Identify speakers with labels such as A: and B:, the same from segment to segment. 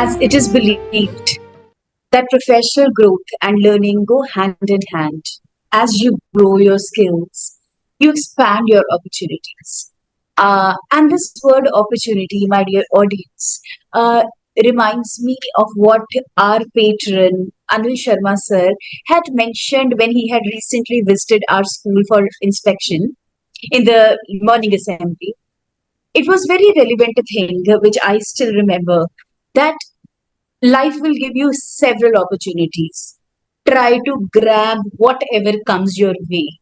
A: as it is believed that professional growth and learning go hand in hand. As you grow your skills, you expand your opportunities. And this word opportunity, my dear audience, uh, reminds me of what our patron Anil Sharma sir had mentioned when he had recently visited our school for inspection in the morning assembly. It was very relevant thing which I still remember, that life will give you several opportunities. Try to grab whatever comes your way.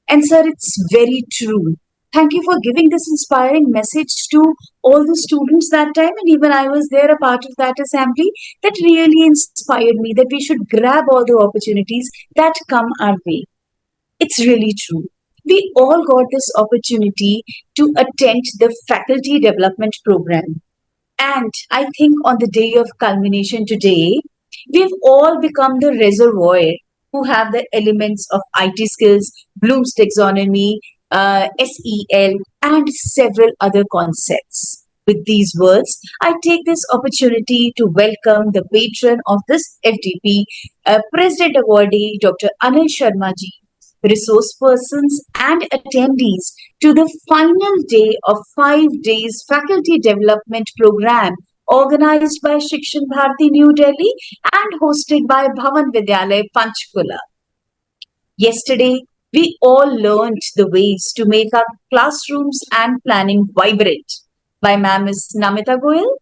A: And sir, it's very true. Thank you for giving this inspiring message to all the students that time, and even I was there, a part of that assembly. That really inspired me that we should grab all the opportunities that come our way. It's really true. We all got this opportunity to attend the faculty development program, and I think on the day of culmination today, we've all become the reservoir who have the elements of IT skills, Bloom's taxonomy, SEL, and several other concepts. With these words, I take this opportunity to welcome the patron of this FDP, President Awardee Dr. Anil Sharma ji, resource persons and attendees to the final day of 5 days faculty development program organized by Shikshan Bharati New Delhi and hosted by Bhavan Vidyalaya Panchkula. Yesterday, we all learned the ways to make our classrooms and planning vibrant by Ma'am Ms. Namita Goyal,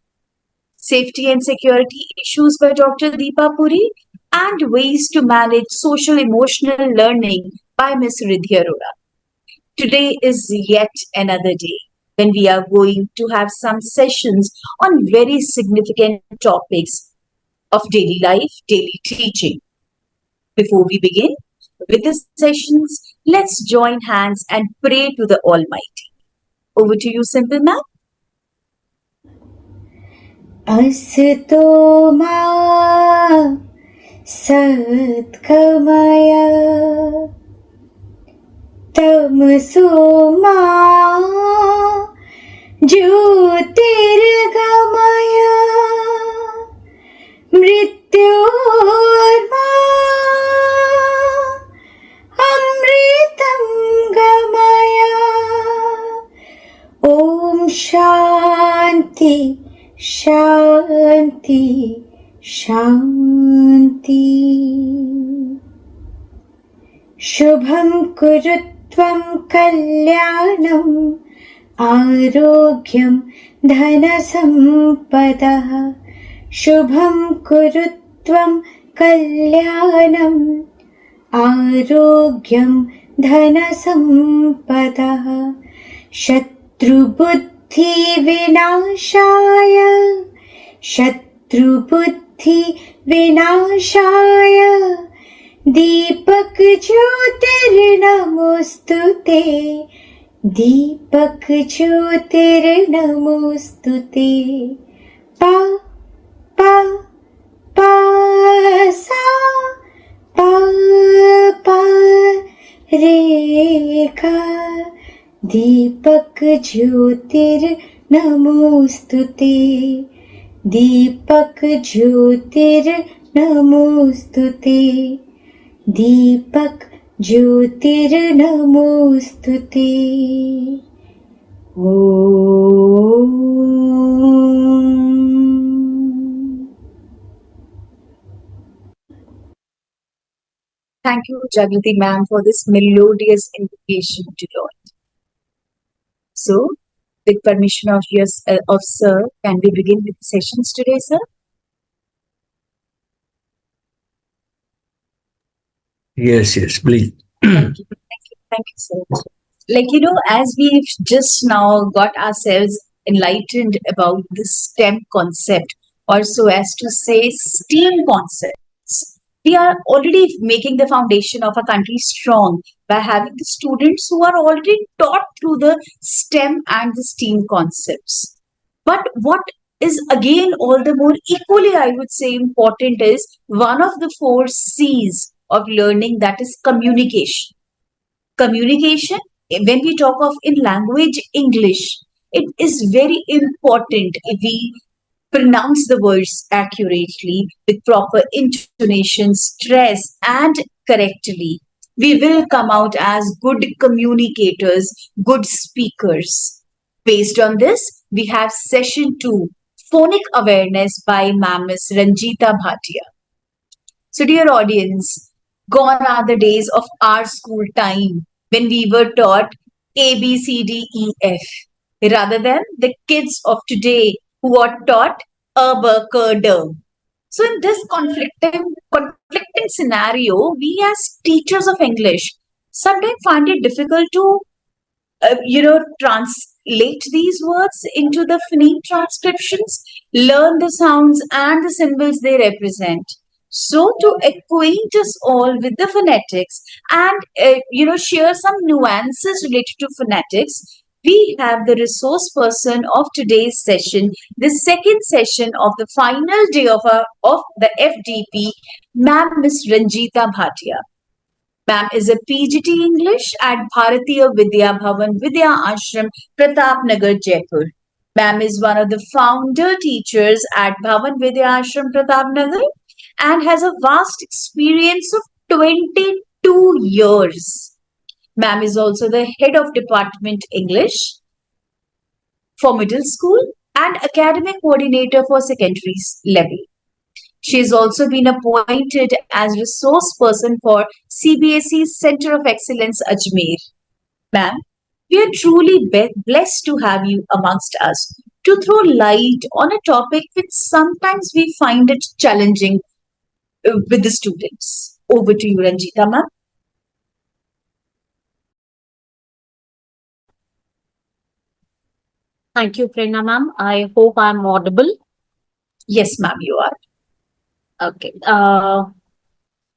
A: safety and security issues by Dr. Deepa Puri, and ways to manage social emotional learning by Ms. Riddhi Arora. Today is yet another day when we are going to have some sessions on very significant topics of daily life, daily teaching. Before we begin with the sessions, let's join hands and pray to the Almighty. Over to you, Simple Ma'am.
B: असतो मा सद्गमय तमसो मा ज्योतिर्गमय मृत्योर्मा अमृतं गमय। ॐ शान्ति शान्ति शान्ति। शुभं कुरु त्वं कल्याणम् आरोग्यं धनसम्पदः। शुभं कुरु त्वं कल्याणम् आरोग्यं धनसम्पदः। शत्रुबुद्धिविनाशाय शत्रुबुद्धिविनाशाय दीपक ज्योतिर्नमोस्तुते दीपक ज्योतिर्नमोस्तुते। पा पा पा सा पा पा रे गा दीपक ज्योतिर्नमोस्तुते दीपक ज्योतिर्नमोस्तुते दीपक ज्योतिर्नमोस्तुते। ॐ
A: Thank you, Jagrati ma'am, for this melodious invocation to Lord. So, with permission of yours, of sir, can we begin with the sessions today, sir?
C: Yes, please.
A: Thank you, sir. Like, as we've just now got ourselves enlightened about the STEM concept, or so as to say STEAM concepts, we are already making the foundation of a country strong by having the students who are already taught through the STEM and the STEAM concepts. But what is again all the more equally, I would say, important is one of the 4 C's of learning, that is communication. Communication, when we talk of in language English, it is very important if we pronounce the words accurately with proper intonation, stress, and correctly. We will come out as good communicators, good speakers. Based on this, we have session 2, Phonic Awareness by Ma'am Miss Ranjita Bhatia. So, dear audience, gone are the days of our school time when we were taught A, B, C, D, E, F, rather than the kids of today who are taught A, B, K, D. So, in this conflicting scenario, we as teachers of English sometimes find it difficult to, translate these words into the phoneme transcriptions, learn the sounds and the symbols they represent. So, to acquaint us all with the phonetics and share some nuances related to phonetics, we have the resource person of today's session, the second session of the final day of the FDP, Ma'am Miss Ranjita Bhatia. Ma'am is a PGT English at Bharatiya Vidya Bhavan Vidya Ashram, Pratap Nagar, Jaipur. Ma'am is one of the founder teachers at Bhavan Vidya Ashram, Pratap Nagar, and has a vast experience of 22 years. Ma'am is also the head of Department English for middle school and academic coordinator for secondary level. She has also been appointed as resource person for CBSE's Center of Excellence Ajmer. Ma'am, we are truly blessed to have you amongst us to throw light on a topic which sometimes we find it challenging with the students. Over to you, Ranjita ma'am.
D: Thank you, Prerna ma'am. I hope I'm audible.
A: Yes, ma'am, you are.
D: Okay.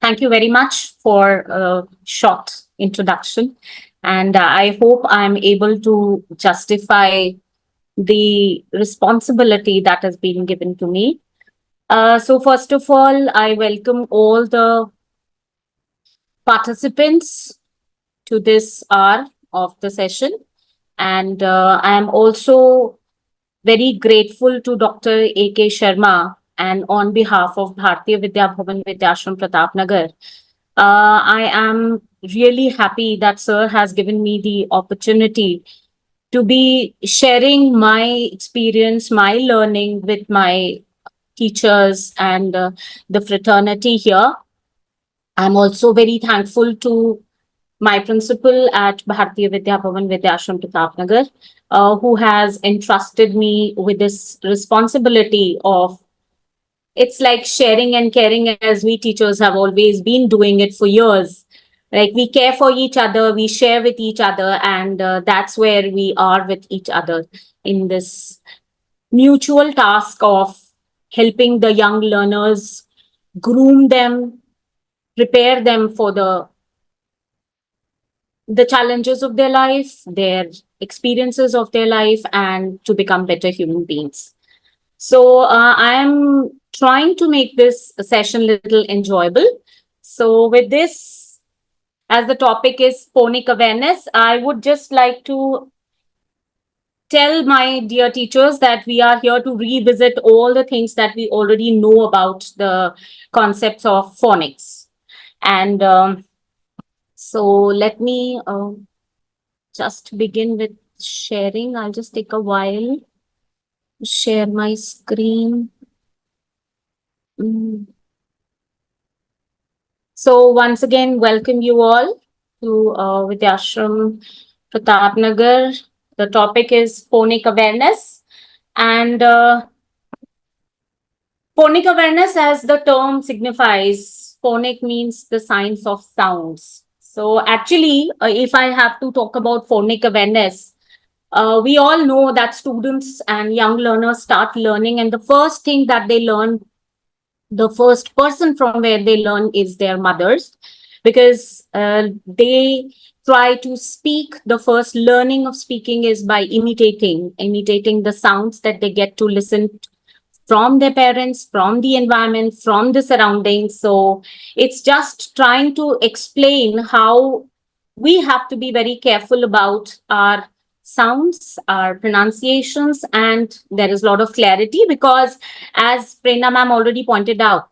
D: Thank you very much for a short introduction. And I hope I'm able to justify the responsibility that has been given to me. So first of all, I welcome all the participants to this hour of the session. And I am also very grateful to Dr. A.K. Sharma and on behalf of Bharatiya Vidya Bhavan Vidyashram Pratap Nagar. I am really happy that Sir has given me the opportunity to be sharing my experience, my learning with my teachers and the fraternity here. I'm also very thankful to my principal at Bharatiya Vidya Bhavan Vidyashram Pratap Nagar, who has entrusted me with this responsibility of, it's like sharing and caring, as we teachers have always been doing it for years. Like we care for each other, we share with each other, and that's where we are with each other in this mutual task of helping the young learners, groom them, prepare them for the challenges of their life, their experiences of their life, and to become better human beings. So I am trying to make this session a little enjoyable. So with this, as the topic is phonic awareness, I would just like to tell my dear teachers that we are here to revisit all the things that we already know about the concepts of phonics. And so let me just begin with sharing. I'll just take a while to share my screen. So once again, welcome you all to Vidyashram Pratap Nagar. The topic is phonic awareness. And phonic awareness, as the term signifies, phonic means the science of sounds. So actually, if I have to talk about phonic awareness, we all know that students and young learners start learning, and the first thing that they learn, the first person from where they learn is their mothers, because they try to speak. The first learning of speaking is by imitating the sounds that they get to listen from their parents, from the environment, from the surroundings. So it's just trying to explain how we have to be very careful about our sounds, our pronunciations, and there is a lot of clarity because, as Prerna ma'am already pointed out,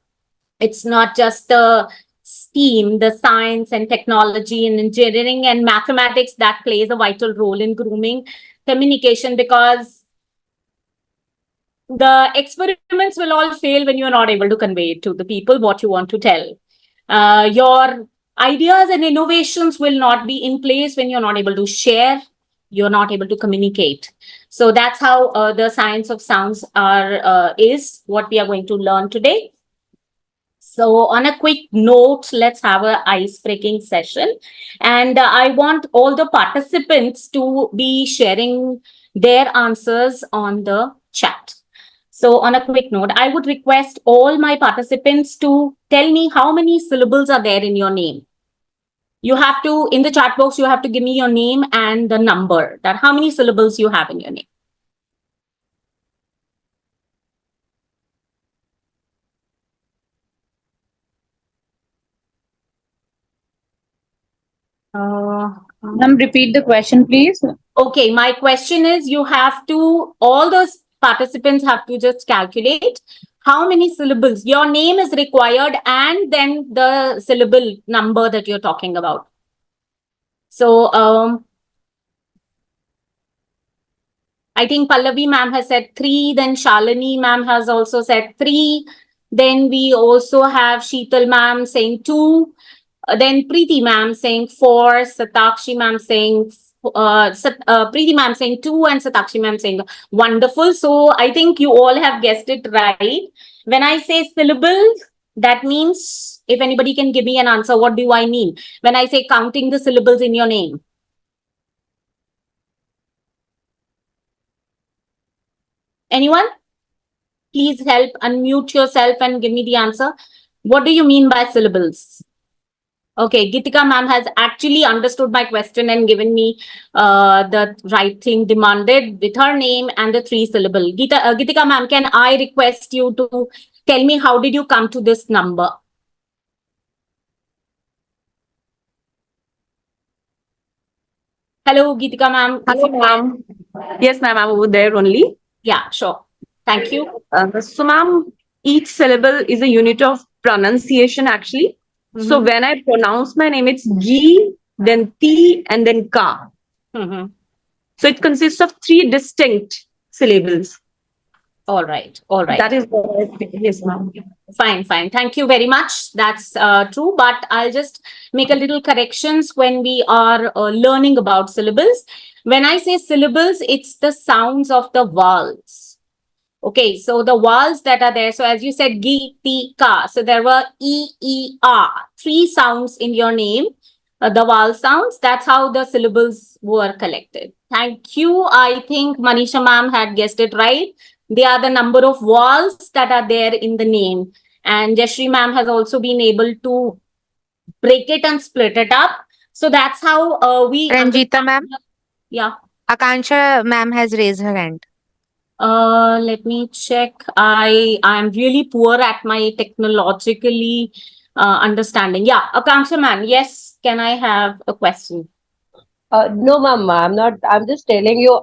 D: it's not just the STEAM, the science and technology and engineering and mathematics that plays a vital role in grooming communication, because the experiments will all fail when you're not able to convey to the people what you want to tell. Your ideas and innovations will not be in place when you're not able to share, you're not able to communicate. So that's how the science of sounds is what we are going to learn today. So on a quick note, let's have an ice-breaking session. And I want all the participants to be sharing their answers on the chat. So on a quick note, I would request all my participants to tell me how many syllables are there in your name. You have to, in the chat box, you have to give me your name and the number, that how many syllables you have in your name.
E: Ma'am, repeat the question, please.
D: Okay, my question is, you have to, all those participants have to just calculate how many syllables. Your name is required and then the syllable number that you're talking about. So, I think Pallavi ma'am has said 3, then Shalini ma'am has also said 3. Then we also have Sheetal ma'am saying 2. Then Preeti ma'am saying 4, Satakshi ma'am saying Preeti ma'am saying 2 and Satakshi ma'am saying wonderful. So I think you all have guessed it right. When I say syllables, that means if anybody can give me an answer, what do I mean? When I say counting the syllables in your name. Anyone? Please help unmute yourself and give me the answer. What do you mean by syllables? Okay, Gitika ma'am has actually understood my question and given me the right thing demanded with her name and the 3 syllable. Gitika ma'am, can I request you to tell me how did you come to this number? Hello, Gitika ma'am.
F: Hello, ma'am. Yes, ma'am, I'm over there only.
D: Yeah, sure. Thank you.
F: So, ma'am, each syllable is a unit of pronunciation, actually. So, when I pronounce my name, it's G, then T, and then Ka.
D: Mhm.
F: So, it consists of 3 distinct syllables.
D: All right. All right.
F: That is what I think. Yes, ma'am.
D: Fine, fine. Thank you very much. That's true. But I'll just make a little corrections when we are learning about syllables. When I say syllables, it's the sounds of the vowels. Okay, so the vowels that are there. So as you said, G, T, Ka. So there were E, E, R. 3 sounds in your name. The vowel sounds. That's how the syllables were collected. Thank you. I think Manisha ma'am had guessed it right. They are the number of vowels that are there in the name. And Jashri ma'am has also been able to break it and split it up. So that's how we...
G: Ranjita ma'am,
D: Yeah.
G: Akansha ma'am has raised her hand.
D: Let me check. I'm really poor at my technologically understanding. Yeah, Akanksha ma'am, yes, can I have a question?
H: No, ma'am, I'm not. I'm just telling you,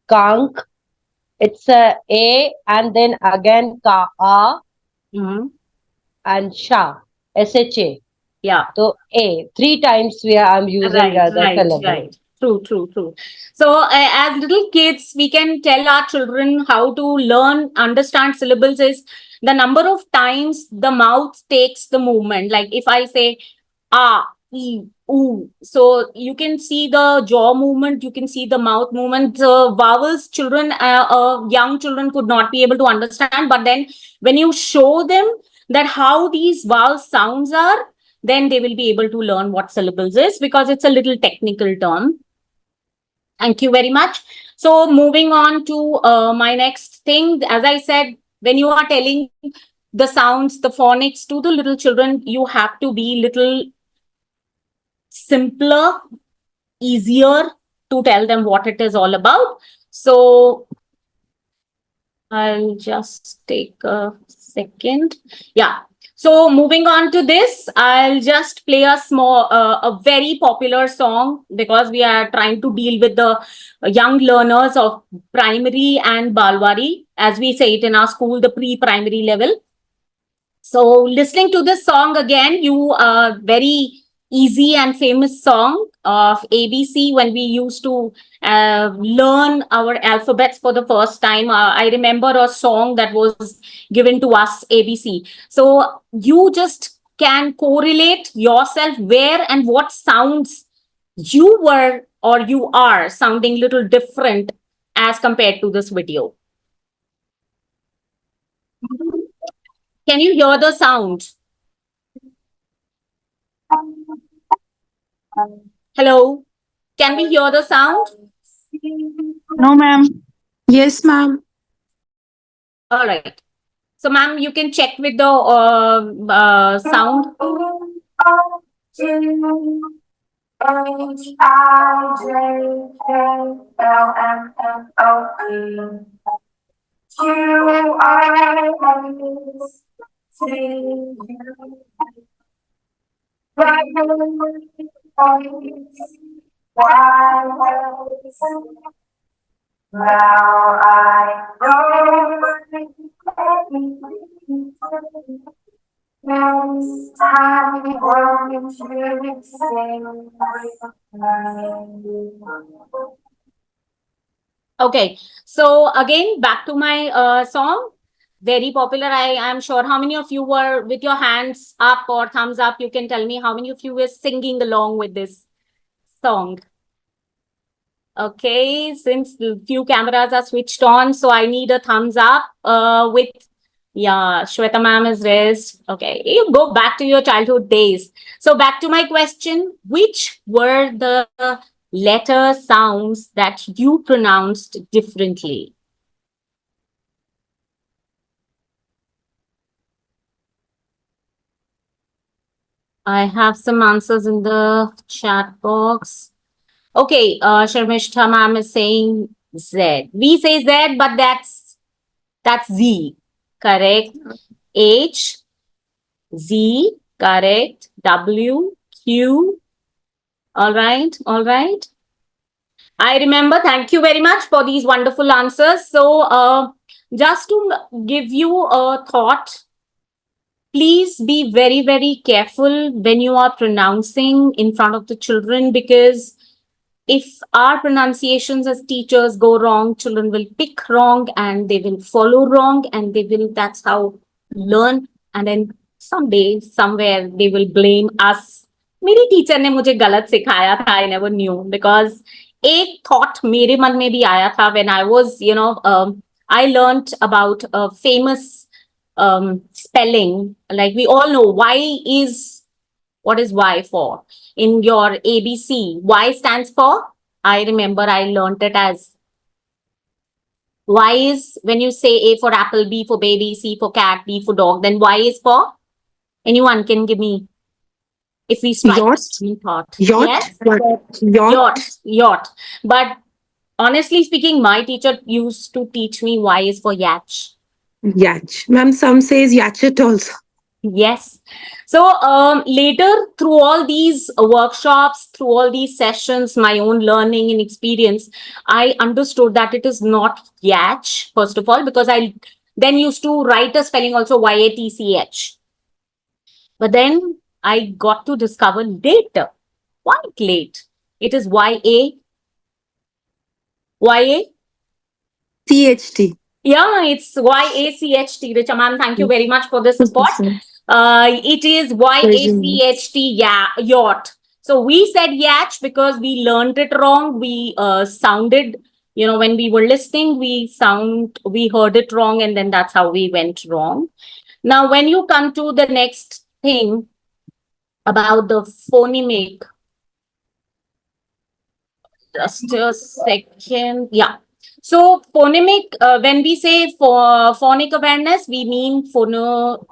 H: kank. It's a and then again ka
D: Mhm.
H: and sha, sha.
D: Yeah.
H: So 3 times I'm using the syllable.
D: Right. True. So as little kids, we can tell our children how to learn, understand syllables is the number of times the mouth takes the movement. Like if I say E, oo, so you can see the jaw movement, you can see the mouth movement. The vowels, children, young children could not be able to understand. But then when you show them that how these vowel sounds are, then they will be able to learn what syllables is, because it's a little technical term. Thank you very much. So moving on to my next thing, as I said, when you are telling the sounds, the phonics to the little children, you have to be little simpler, easier to tell them what it is all about. So I'll just take a second. Yeah. So moving on to this, I'll just play a very popular song because we are trying to deal with the young learners of primary and Balwari, as we say it in our school, the pre-primary level. So listening to this song again, very easy and famous song of ABC when we used to learn our alphabets for the first time. I remember a song that was given to us, ABC. So you just can correlate yourself where and what sounds you were or you are sounding little different as compared to this video. Can you hear the sound? Hello? Can we hear the sound?
E: No, ma'am.
I: Yes, ma'am.
D: All right. So, ma'am, you can check with the sound. Okay, so again, back to my song. Very popular. I am sure how many of you were with your hands up or thumbs up. You can tell me how many of you were singing along with this song. Okay, since the few cameras are switched on, so I need a thumbs up with, yeah, Shweta ma'am is raised. Okay, you go back to your childhood days. So back to my question, which were the letter sounds that you pronounced differently? I have some answers in the chat box. Okay, Sharmishta ma'am is saying Z. We say Z, but that's Z. Correct. H, Z, correct. W, Q. All right, all right. I remember. Thank you very much for these wonderful answers. So, just to give you a thought, please be very, very careful when you are pronouncing in front of the children, because if our pronunciations as teachers go wrong, children will pick wrong and they will follow wrong, and that's how learn. And then someday, somewhere, they will blame us. मेरी teacher ने मुझे गलत सिखाया था. I never knew, because एक thought मेरे मन में भी आया था when I was, I learned about a famous spelling. Like we all know, what is Y for? In your ABC, Y stands for, I remember I learned it as, Y is when you say A for apple, B for baby, C for cat, D for dog, then Y is for, anyone can give me, if we strike thought.
I: Yacht.
D: Yes?
I: Yacht.
D: Yacht. But honestly speaking, my teacher used to teach me Y is for yatch.
I: Yatch. Ma'am, some says yatchet also.
D: Yes. So later, through all these workshops, through all these sessions, my own learning and experience, I understood that it is not yatch, first of all, because I then used to write a spelling also YATCH. But then I got to discover later, quite late, it is YA.
I: CHT.
D: Yeah, it's YACHT. Richa ma'am, thank you very much for the support. It is YACHT, yeah, yacht. So we said yatch because we learned it wrong. We sounded, when we were listening, we heard it wrong, and then that's how we went wrong. Now, when you come to the next thing about the phonemic, just a second, yeah. So phonemic, when we say phonic awareness, we mean phonological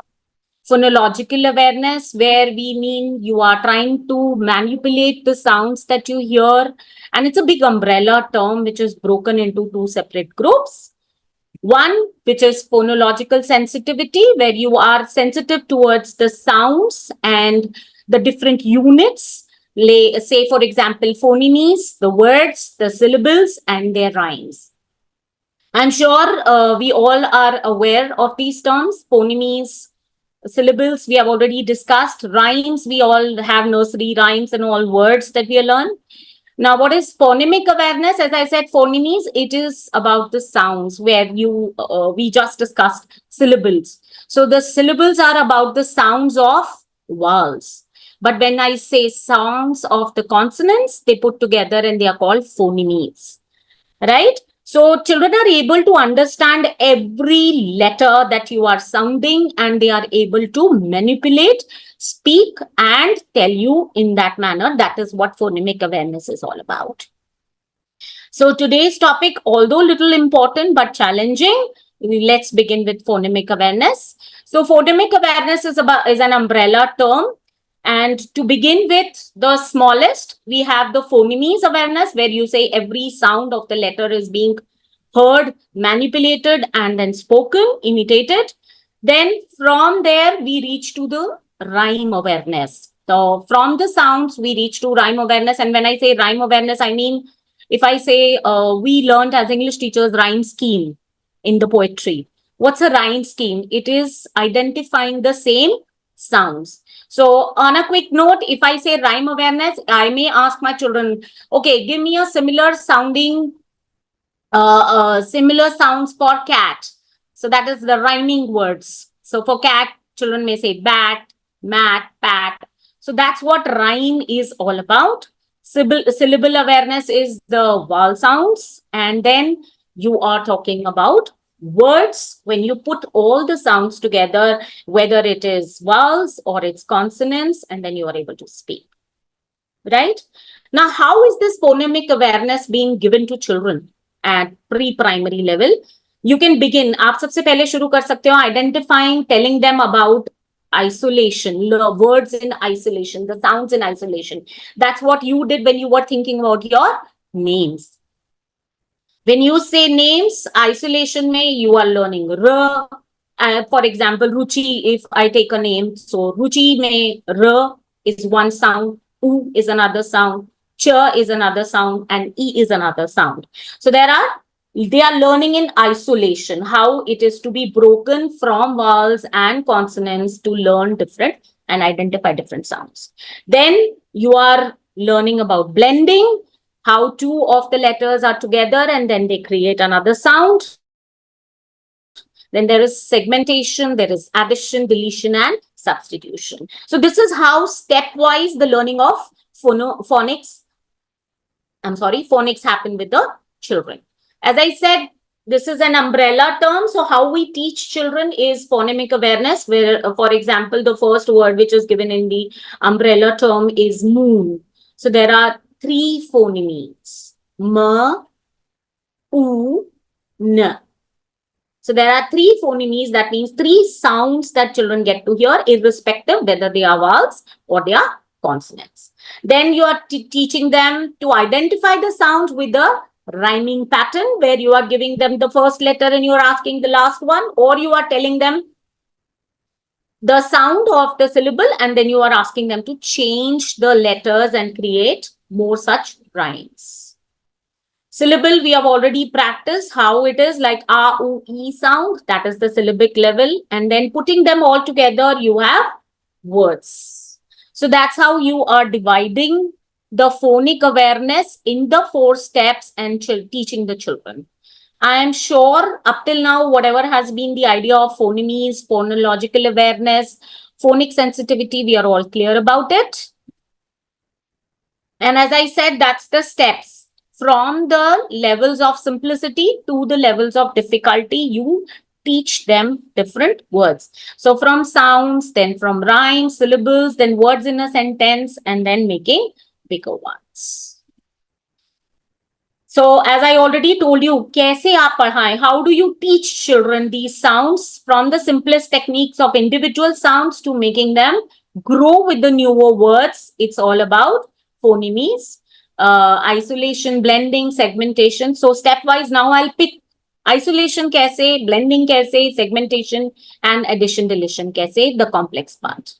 D: awareness, where we mean you are trying to manipulate the sounds that you hear. And it's a big umbrella term which is broken into two separate groups. One, which is phonological sensitivity, where you are sensitive towards the sounds and the different units. Say, for example, phonemes, the words, the syllables, and their rhymes. I'm sure we all are aware of these terms. Phonemes, syllables, we have already discussed. Rhymes, we all have nursery rhymes and all words that we learn. Now, what is phonemic awareness? As I said, phonemes, it is about the sounds where we just discussed syllables. So the syllables are about the sounds of vowels. But when I say sounds of the consonants, they put together and they are called phonemes, right? So children are able to understand every letter that you are sounding, and they are able to manipulate, speak, and tell you in that manner. That is what phonemic awareness is all about. So today's topic, although little important but challenging, let's begin with phonemic awareness. So phonemic awareness is an umbrella term. And to begin with, the smallest, we have the phonemes awareness, where you say every sound of the letter is being heard, manipulated, and then spoken, imitated. Then from there, we reach to the rhyme awareness. So from the sounds, we reach to rhyme awareness. And when I say rhyme awareness, I mean, if I say we learned as English teachers rhyme scheme in the poetry. What's a rhyme scheme? It is identifying the same sounds. So on a quick note, if I say rhyme awareness, I may ask my children, okay, give me a similar sounding, similar sounds for cat. So that is the rhyming words. So for cat, children may say bat, mat, pat. So that's what rhyme is all about. Syllable awareness is the vowel sounds. And then you are talking about words when you put all the sounds together, whether it is vowels or it's consonants, and then you are able to speak, right? Now, how is this phonemic awareness being given to children at pre-primary level? You can begin, आप सबसे पहले शुरू कर सकते हो identifying, telling them about isolation, words in isolation, the sounds in isolation. That's what you did when you were thinking about your names. When you say names, isolation mein you are learning R. For example, Ruchi, if I take a name, so Ruchi mein R is one sound, U is another sound, Ch is another sound, and E is another sound. So they are learning in isolation, how it is to be broken from vowels and consonants to learn different and identify different sounds. Then you are learning about blending, how two of the letters are together and then they create another sound. Then there is segmentation, there is addition, deletion, and substitution. So this is how stepwise the learning of phonics happen with the children. As I said, this is an umbrella term. So how we teach children is phonemic awareness, where, for example, the first word which is given in the umbrella term is moon. So there are 3 phonemes, M, U, N. So there are 3 phonemes, that means 3 sounds that children get to hear, irrespective whether they are vowels or they are consonants. Then you are teaching them to identify the sound with the rhyming pattern, where you are giving them the first letter and you are asking the last one, or you are telling them the sound of the syllable and then you are asking them to change the letters and create more such rhymes. Syllable, we have already practiced how it is like A, U, E sound. That is the syllabic level. And then putting them all together, you have words. So that's how you are dividing the phonic awareness in the 4 steps and teaching the children. I am sure up till now, whatever has been the idea of phonemes, phonological awareness, phonic sensitivity, we are all clear about it. And as I said, that's the steps. From the levels of simplicity to the levels of difficulty, you teach them different words. So from sounds, then from rhymes, syllables, then words in a sentence, and then making bigger ones. So as I already told you, kaise aap padhaएं? How do you teach children these sounds, from the simplest techniques of individual sounds to making them grow with the newer words? It's all about phonemes, isolation, blending, segmentation. So stepwise, now I'll pick Isolation कैसे, blending कैसे, segmentation and addition deletion कैसे, the complex part.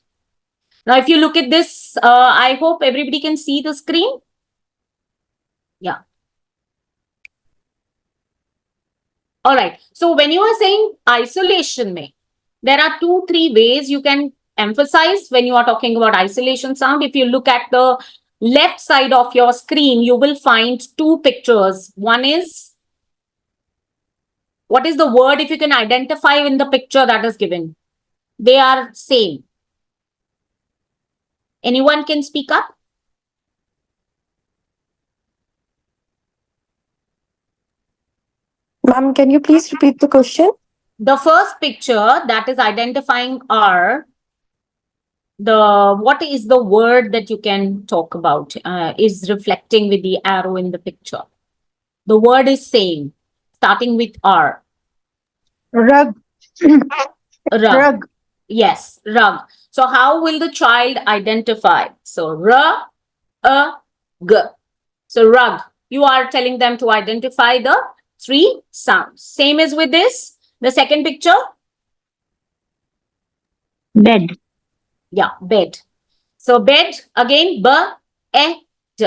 D: Now, if you look at this, I hope everybody can see the screen. Yeah. All right. So when you are saying isolation mein, there are 2-3 ways you can emphasize when you are talking about isolation sound. If you look at the left side of your screen, you will find 2 pictures. One is, what is the word if you can identify in the picture that is given? They are same. Anyone can speak up?
I: Ma'am, can you please repeat the question?
D: The first picture that is identifying R, what is the word that you can talk about is reflecting with the arrow in the picture. The word is same, starting with R.
E: Rug.
D: Rug. Yes, rug. So how will the child identify? So g. So rug. You are telling them to identify the 3 sounds. Same as with this. The second picture.
E: Bed.
D: Yeah, bed. So bed again, d.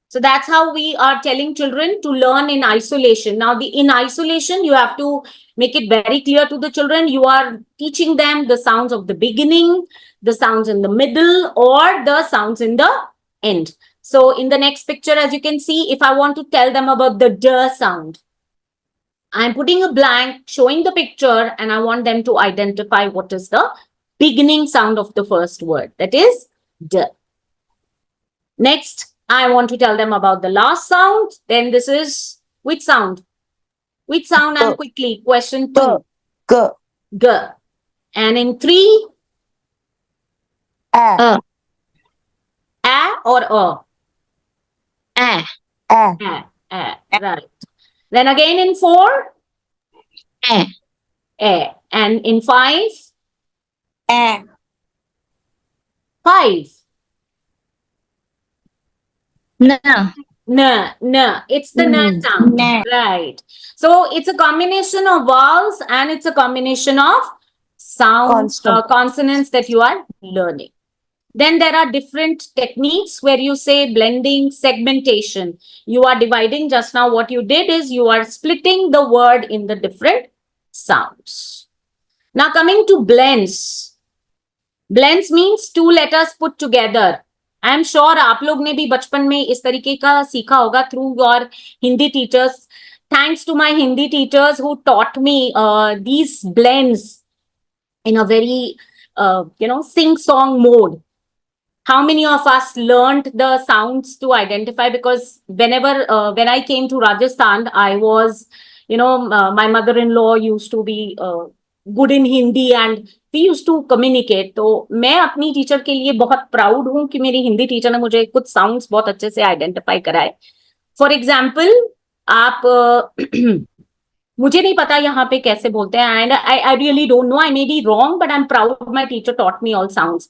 D: So that's how we are telling children to learn in isolation. Now, in isolation, you have to make it very clear to the children. You are teaching them the sounds of the beginning, the sounds in the middle, or the sounds in the end. So in the next picture, as you can see, if I want to tell them about the d sound, I'm putting a blank, showing the picture, and I want them to identify what is the beginning sound of the first word. That is d. Next, I want to tell them about the last sound. Then this is which sound? Which sound? And quickly, question 2.
I: G.
D: G. And in 3,
I: A.
D: A or a?
E: A.
I: A.
D: A. Right. Then again in 4,
E: A.
D: A. And in 5,
I: A.
D: 5.
E: No.
D: N. It's the n sound.
E: Na.
D: Right. So it's a combination of vowels and it's a combination of sounds,
I: Consonant.
D: consonants that you are learning. Then there are different techniques where you say blending, segmentation. You are dividing. Just now what you did is you are splitting the word in the different sounds. Now coming to blends. Blends means 2 letters put together. I am sure आप लोग ने भी बचपन में इस तरीके का सीखा होगा through your Hindi teachers. Thanks to my Hindi teachers who taught me these blends in a very, sing-song mode. How many of us learned the sounds to identify? Because when I came to Rajasthan, I was, my mother-in-law used to be good in Hindi and we used to communicate. तो मैं अपनी teacher के लिए बहुत proud हूँ कि मेरी Hindi teacher ने मुझे कुछ साउंड्स बहुत अच्छे से आइडेंटिफाई कराए. फॉर एग्जाम्पल, आप मुझे नहीं पता यहाँ पे कैसे बोलते हैं and I really don't know, I may be wrong, but I am proud my teacher taught me all sounds.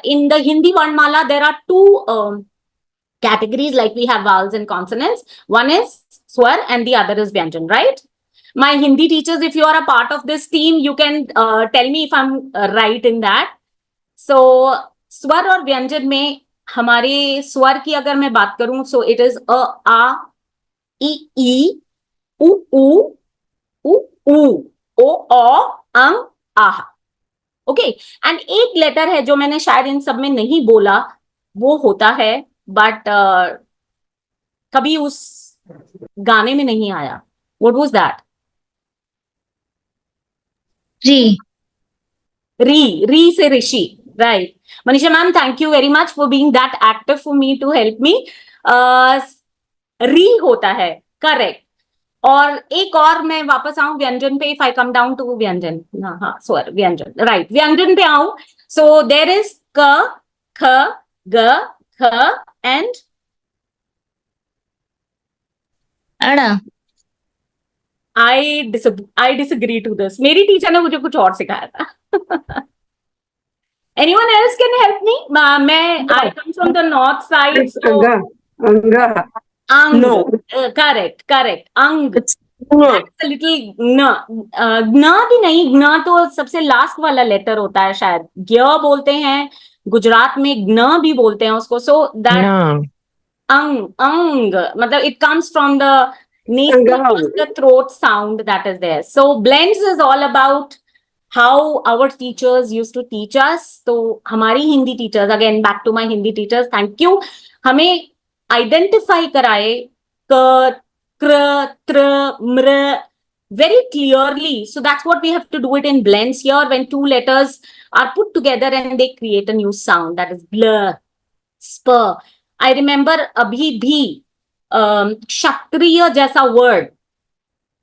D: In the Hindi Varnmala, there are 2 categories, like we have vowels and consonants. One is swar and the other is vyanjan, right? My Hindi teachers, if you are a part of this team, you can tell me if I'm right in that. So swar और व्यंजन में हमारे स्वर की अगर मैं बात करूं, so it is a, a, ई, उ, ओ, अंग, आह. ओके, एंड एक लेटर है जो मैंने शायद इन सब में नहीं बोला, वो होता है बट कभी उस गाने में नहीं आया. What was that? री से Rishi, right. Manisha ma'am, thank you very much for being that active for me to help me. री होता है, करेक्ट. और एक और मैं वापस आऊं व्यंजन पे. If I come down to व्यंजन, हाँ स्वर व्यंजन, राइट. व्यंजन पे आऊं, सो देर इज क, ख, ग, ख एंड
E: अड़ा.
D: I disagree to this. मेरी टीचर ने मुझे कुछ और सिखाया था. Anyone else can help me? I come from the north side. So
I: Anga.
D: ang.
I: No.
D: Correct. Ang. That's a little gna भी नहीं, gna तो सबसे लास्ट वाला लेटर होता है शायद, ग्य बोलते हैं, गुजरात में gna भी बोलते हैं उसको. So that ang मतलब it comes from the nasal plus the throat sound that is there. So blends is all about how our teachers used to teach us. तो हमारी Hindi teachers, again back to my Hindi teachers, thank you, हमें identify कराए क, kr, tr, mr very clearly. So that's what we have to do it in blends here, when two letters are put together and they create a new sound, that is bl, sp. I remember अभी भी क्षत्रिय जैसा word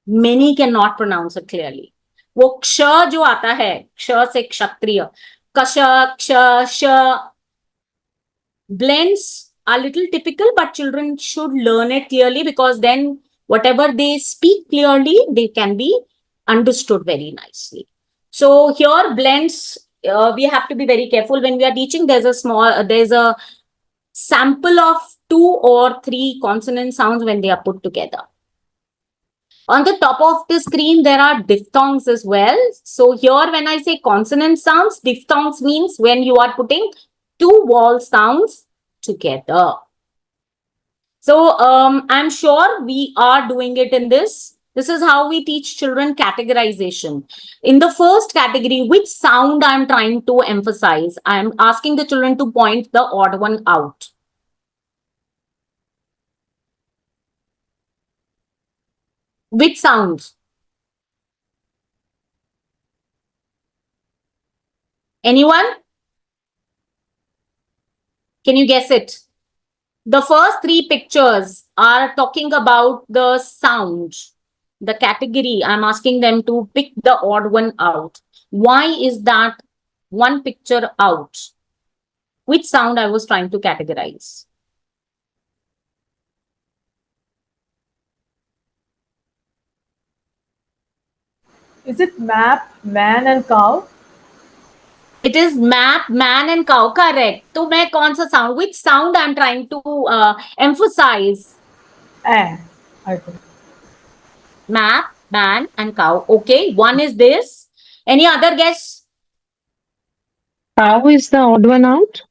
D: many cannot pronounce it clearly. वो क्ष जो आता है, क्ष से क्षत्रिय, कश, क्ष, श, blends are little typical, but children should learn it clearly, because then whatever they speak clearly, they can be understood very nicely. So here blends, we have to be very careful when we are teaching. There's a sample of 2 or 3 consonant sounds when they are put together. On the top of the screen, there are diphthongs as well. So here, when I say consonant sounds, diphthongs means when you are putting 2 vowel sounds together. So I'm sure we are doing it in this. This is how we teach children categorization. In the first category, which sound I'm trying to emphasize? I'm asking the children to point the odd one out. Which sound? Anyone? Can you guess it? The first 3 pictures are talking about the sound, the category. I'm asking them to pick the odd one out. Why is that one picture out? Which sound I was trying to categorize?
J: Is it map, man and cow?
D: It is map, man and cow. Correct. So, मैं कौन सा sound? Which sound I'm trying to emphasize?
J: I think.
D: Map, man and cow. Okay, one is this. Any other guess?
F: Cow is the odd one out?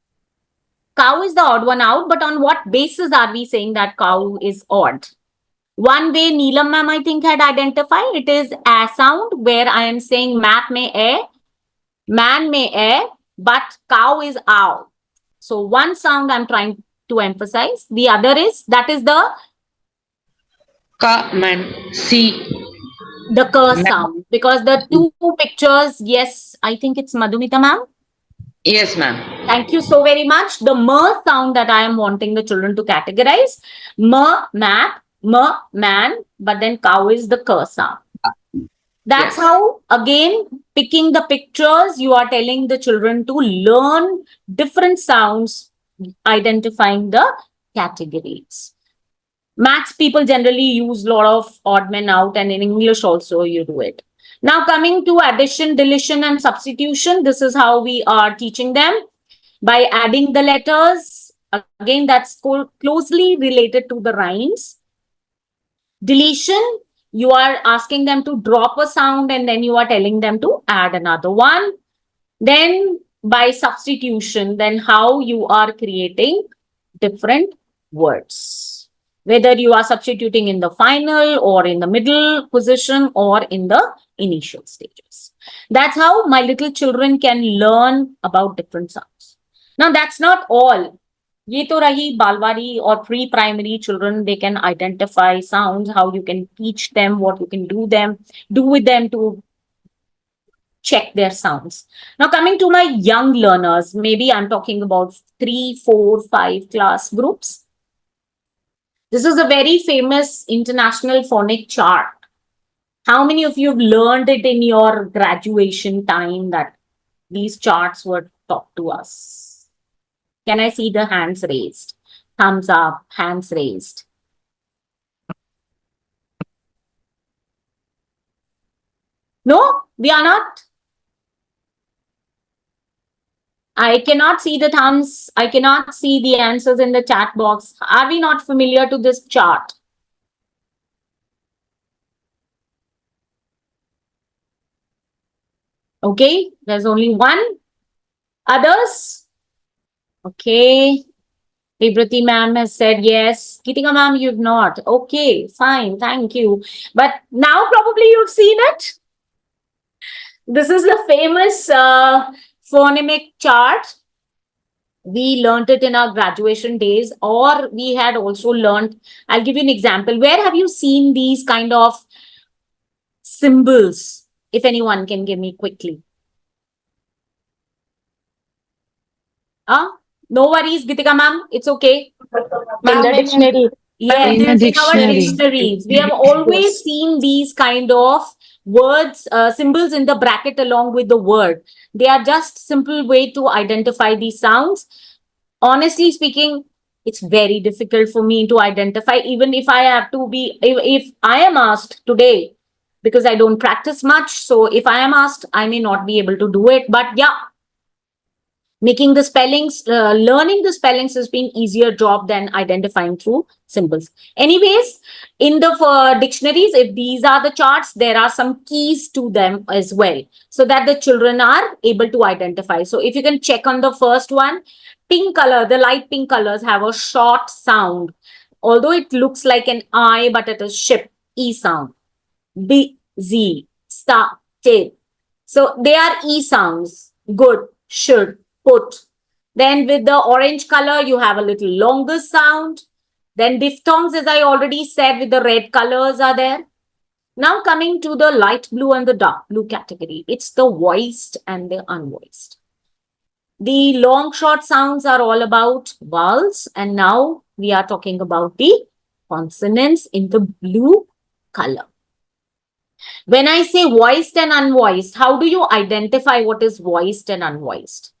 D: Cow is the odd one out, but on what basis are we saying that cow is odd? One way Neelam ma'am, I think, had identified, it is a sound, where I am saying map may a, man may a, but cow is ow. So one sound I'm trying to emphasize. The other is, that is the
K: Ka, man, see.
D: The k sound, because the 2 pictures, yes, I think it's Madhumita ma'am.
K: Yes, ma'am.
D: Thank you so very much. The m sound that I am wanting the children to categorize, m, map, m, man, but then cow is the k sound. That's how, again, picking the pictures, you are telling the children to learn different sounds, identifying the categories. Maths people generally use a lot of odd men out, and in English also you do it. Now coming to addition, deletion and substitution, this is how we are teaching them. By adding the letters, again that's closely related to the rhymes. Deletion, you are asking them to drop a sound and then you are telling them to add another one. Then by substitution, then how you are creating different words, whether you are substituting in the final or in the middle position or in the initial stages. That's how my little children can learn about different sounds. Now that's not all. ये तो रही बालवाड़ी or pre-primary children, they can identify sounds, how you can teach them, what you can do with them to check their sounds. Now coming to my young learners, maybe I'm talking about 3, 4, 5 class groups. This is a very famous international phonic chart. How many of you have learned it in your graduation time, that these charts were taught to us? Can I see the hands raised? Thumbs up, hands raised. No, we are not. I cannot see the thumbs. I cannot see the answers in the chat box. Are we not familiar to this chart? Okay, there's only one. Others? Okay. Vibrati ma'am has said yes. Kitika ma'am, you've not. Okay, fine, thank you. But now probably you've seen it. This is the famous phonemic chart. We learned it in our graduation days, or we had also learned. I'll give you an example. Where have you seen these kind of symbols? If anyone can give me quickly. No worries, Gitika ma'am. It's okay.
H: In the dictionary.
D: Yes,
E: In a
D: in our
E: dictionary.
D: dictionaries. We have always seen these kind of words, symbols in the bracket along with the word. They are just simple way to identify these sounds. Honestly speaking, it's very difficult for me to identify, even if I have to be, if I am asked today, because I don't practice much. So if I am asked, I may not be able to do it. But yeah, making the spellings, learning the spellings has been easier job than identifying through symbols. Anyways, in the dictionaries, if these are the charts, there are some keys to them as well, so that the children are able to identify. So if you can check on the first one, pink color, the light pink colors have a short sound. Although it looks like an I, but it is ship, E sound. B, Z, star, tail. So they are E sounds. Good, should, put. Then with the orange color, you have a little longer sound. Then diphthongs, as I already said, with the red colors are there. Now coming to the light blue and the dark blue category, it's the voiced and the unvoiced. The long short sounds are all about vowels, and now we are talking about the consonants in the blue color. When I say voiced and unvoiced, how do you identify what is voiced and unvoiced?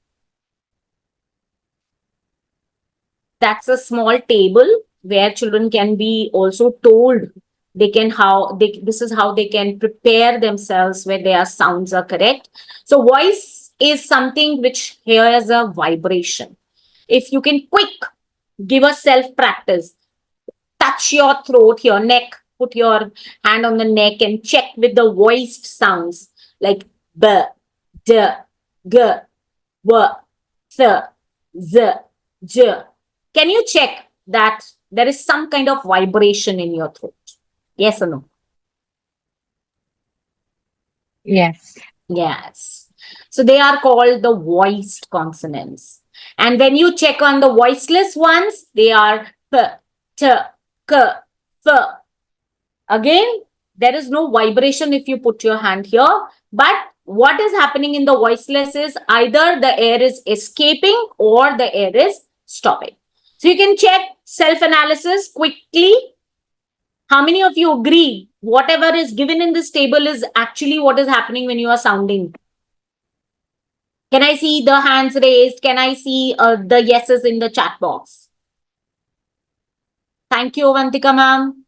D: That's a small table where children can be also told this is how they can prepare themselves where their sounds are correct. So voice is something which hears a vibration. If you can give a self practice, touch your throat, your neck, put your hand on the neck and check with the voiced sounds like b, d, g, w, th, z, j. Can you check that there is some kind of vibration in your throat? Yes or no?
E: Yes.
D: Yes. So they are called the voiced consonants. And when you check on the voiceless ones, they are p, t, k, f. Again, there is no vibration if you put your hand here. But what is happening in the voiceless is either the air is escaping or the air is stopping. So you can check self-analysis quickly. How many of you agree whatever is given in this table is actually what is happening when you are sounding? Can I see the hands raised? Can I see the yeses in the chat box? Thank you, Avantika ma'am.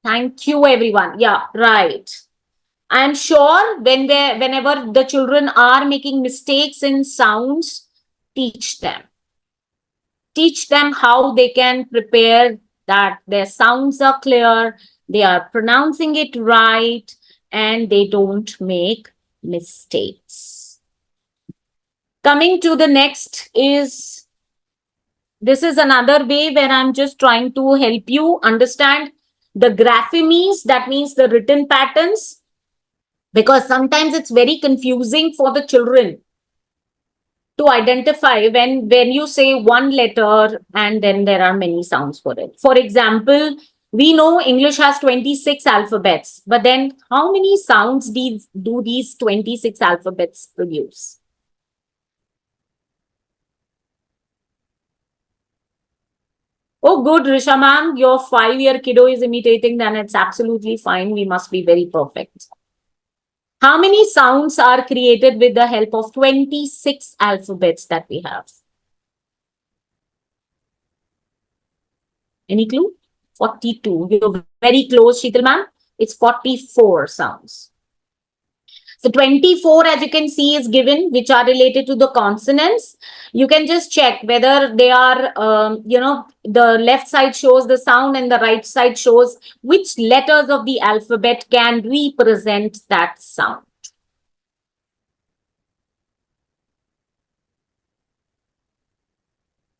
D: Thank you, everyone. Yeah, right. I'm sure whenever the children are making mistakes in sounds, teach them. Teach them how they can prepare that their sounds are clear, they are pronouncing it right, and they don't make mistakes. Coming to the next is, this is another way where I'm just trying to help you understand the graphemes, that means the written patterns, because sometimes it's very confusing for the children to identify when you say one letter and then there are many sounds for it. For example, we know English has 26 alphabets, but then how many sounds do these 26 alphabets produce? Oh, good, Risha ma'am, your 5-year kiddo is imitating, then it's absolutely fine. We must be very perfect. How many sounds are created with the help of 26 alphabets that we have? Any clue? 42. You're very close, Sheetal ma'am. It's 44 sounds. So 24, as you can see, is given, which are related to the consonants. You can just check whether they are, the left side shows the sound and the right side shows which letters of the alphabet can represent that sound.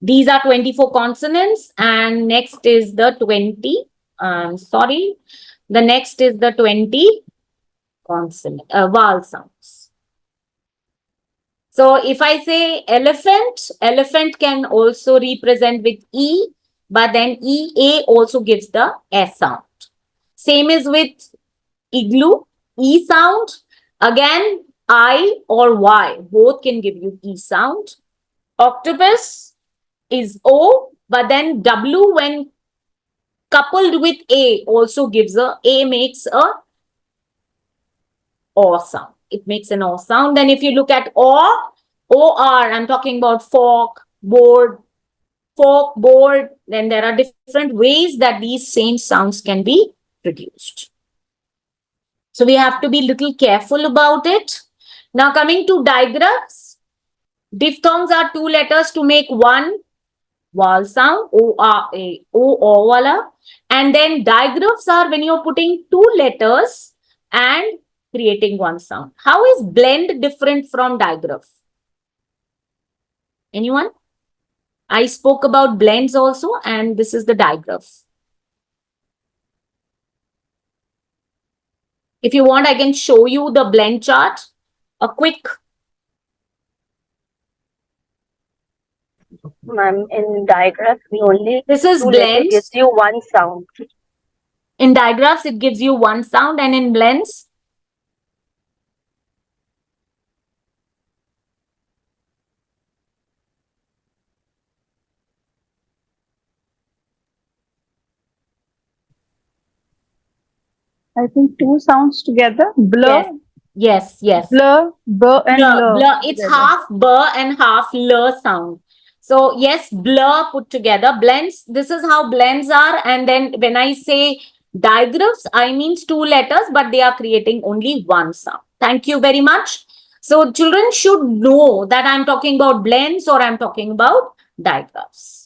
D: These are 24 consonants, and next is the 20. The next is the 20 consonant vowel sounds. So if I say elephant, elephant can also represent with E, but then EA also gives the S sound. Same is with igloo, E sound. Again, I or Y, both can give you E sound. Octopus is O, but then W when coupled with A also gives A makes a O sound. It makes an O sound. Then if you look at OR, I'm talking about fork, board, then there are different ways that these same sounds can be produced. So we have to be little careful about it. Now coming to digraphs, diphthongs are 2 letters to make one vowel sound, O wala. And then digraphs are when you're putting 2 letters and creating one sound. How is blend different from digraph? Anyone? I spoke about blends also, and this is the digraph. If you want, I can show you the blend chart. A quick.
H: Ma'am, in digraph, we only
D: This is blends.
H: gives you one sound.
D: In digraphs, it gives you one sound, and in blends,
J: I think 2 sounds together. Blur.
D: yes.
J: Blur, burr, and lur.
D: Blur. It's
J: together.
D: half burr and half lur sound. So yes, blur put together. Blends, this is how blends are. And then when I say digraphs, I mean 2 letters, but they are creating only one sound. Thank you very much. So children should know that I'm talking about blends or I'm talking about digraphs.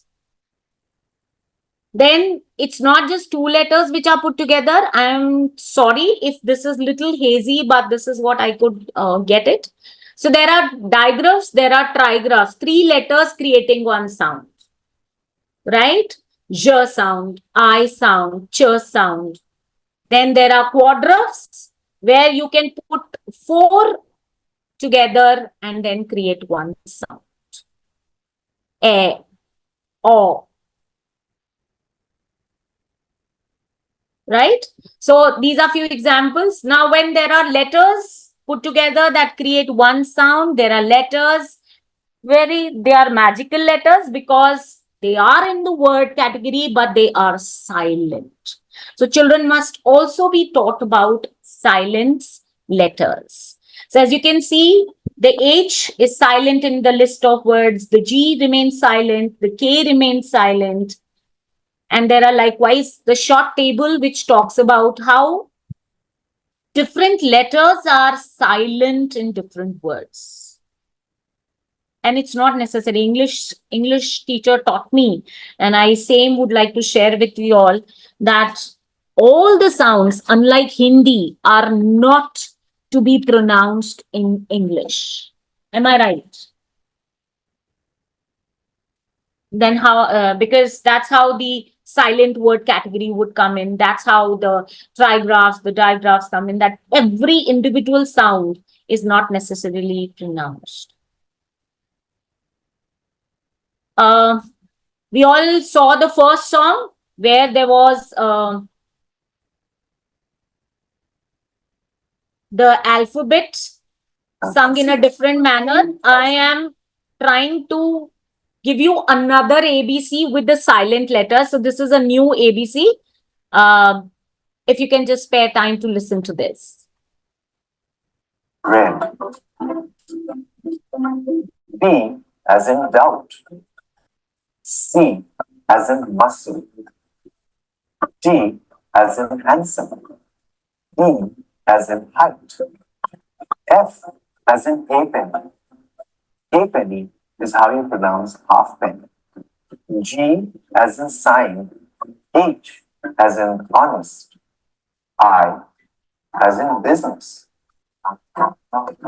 D: Then it's not just 2 letters which are put together. I'm sorry if this is little hazy, but this is what I could get it. So there are digraphs, there are trigraphs, 3 letters creating one sound, right? J sound, I sound, ch sound. Then there are quadraphs where you can put 4 together and then create one sound. A, O. Right? So these are few examples. Now, when there are letters put together that create one sound, there are letters, they are magical letters because they are in the word category, but they are silent. So children must also be taught about silent letters. So as you can see, the H is silent in the list of words, the G remains silent, the K remains silent. And there are likewise the short table which talks about how different letters are silent in different words. And it's not necessary. English teacher taught me, and I same would like to share with you all that all the sounds, unlike Hindi, are not to be pronounced in English. Am I right? Then how, because that's how the silent word category would come in. That's how the trigraphs, the digraphs come in, that every individual sound is not necessarily pronounced. We all saw the first song where there was the alphabet sung in a different manner. I am trying to give you another ABC with the silent letter. So this is a new ABC. If you can just spare time to listen to this.
L: Red. D as in doubt. C as in muscle. T as in handsome. E as in height. F as in halfpenny. Halfpenny is how you pronounce halfpenny. G as in sign. H as in honest. I as in business.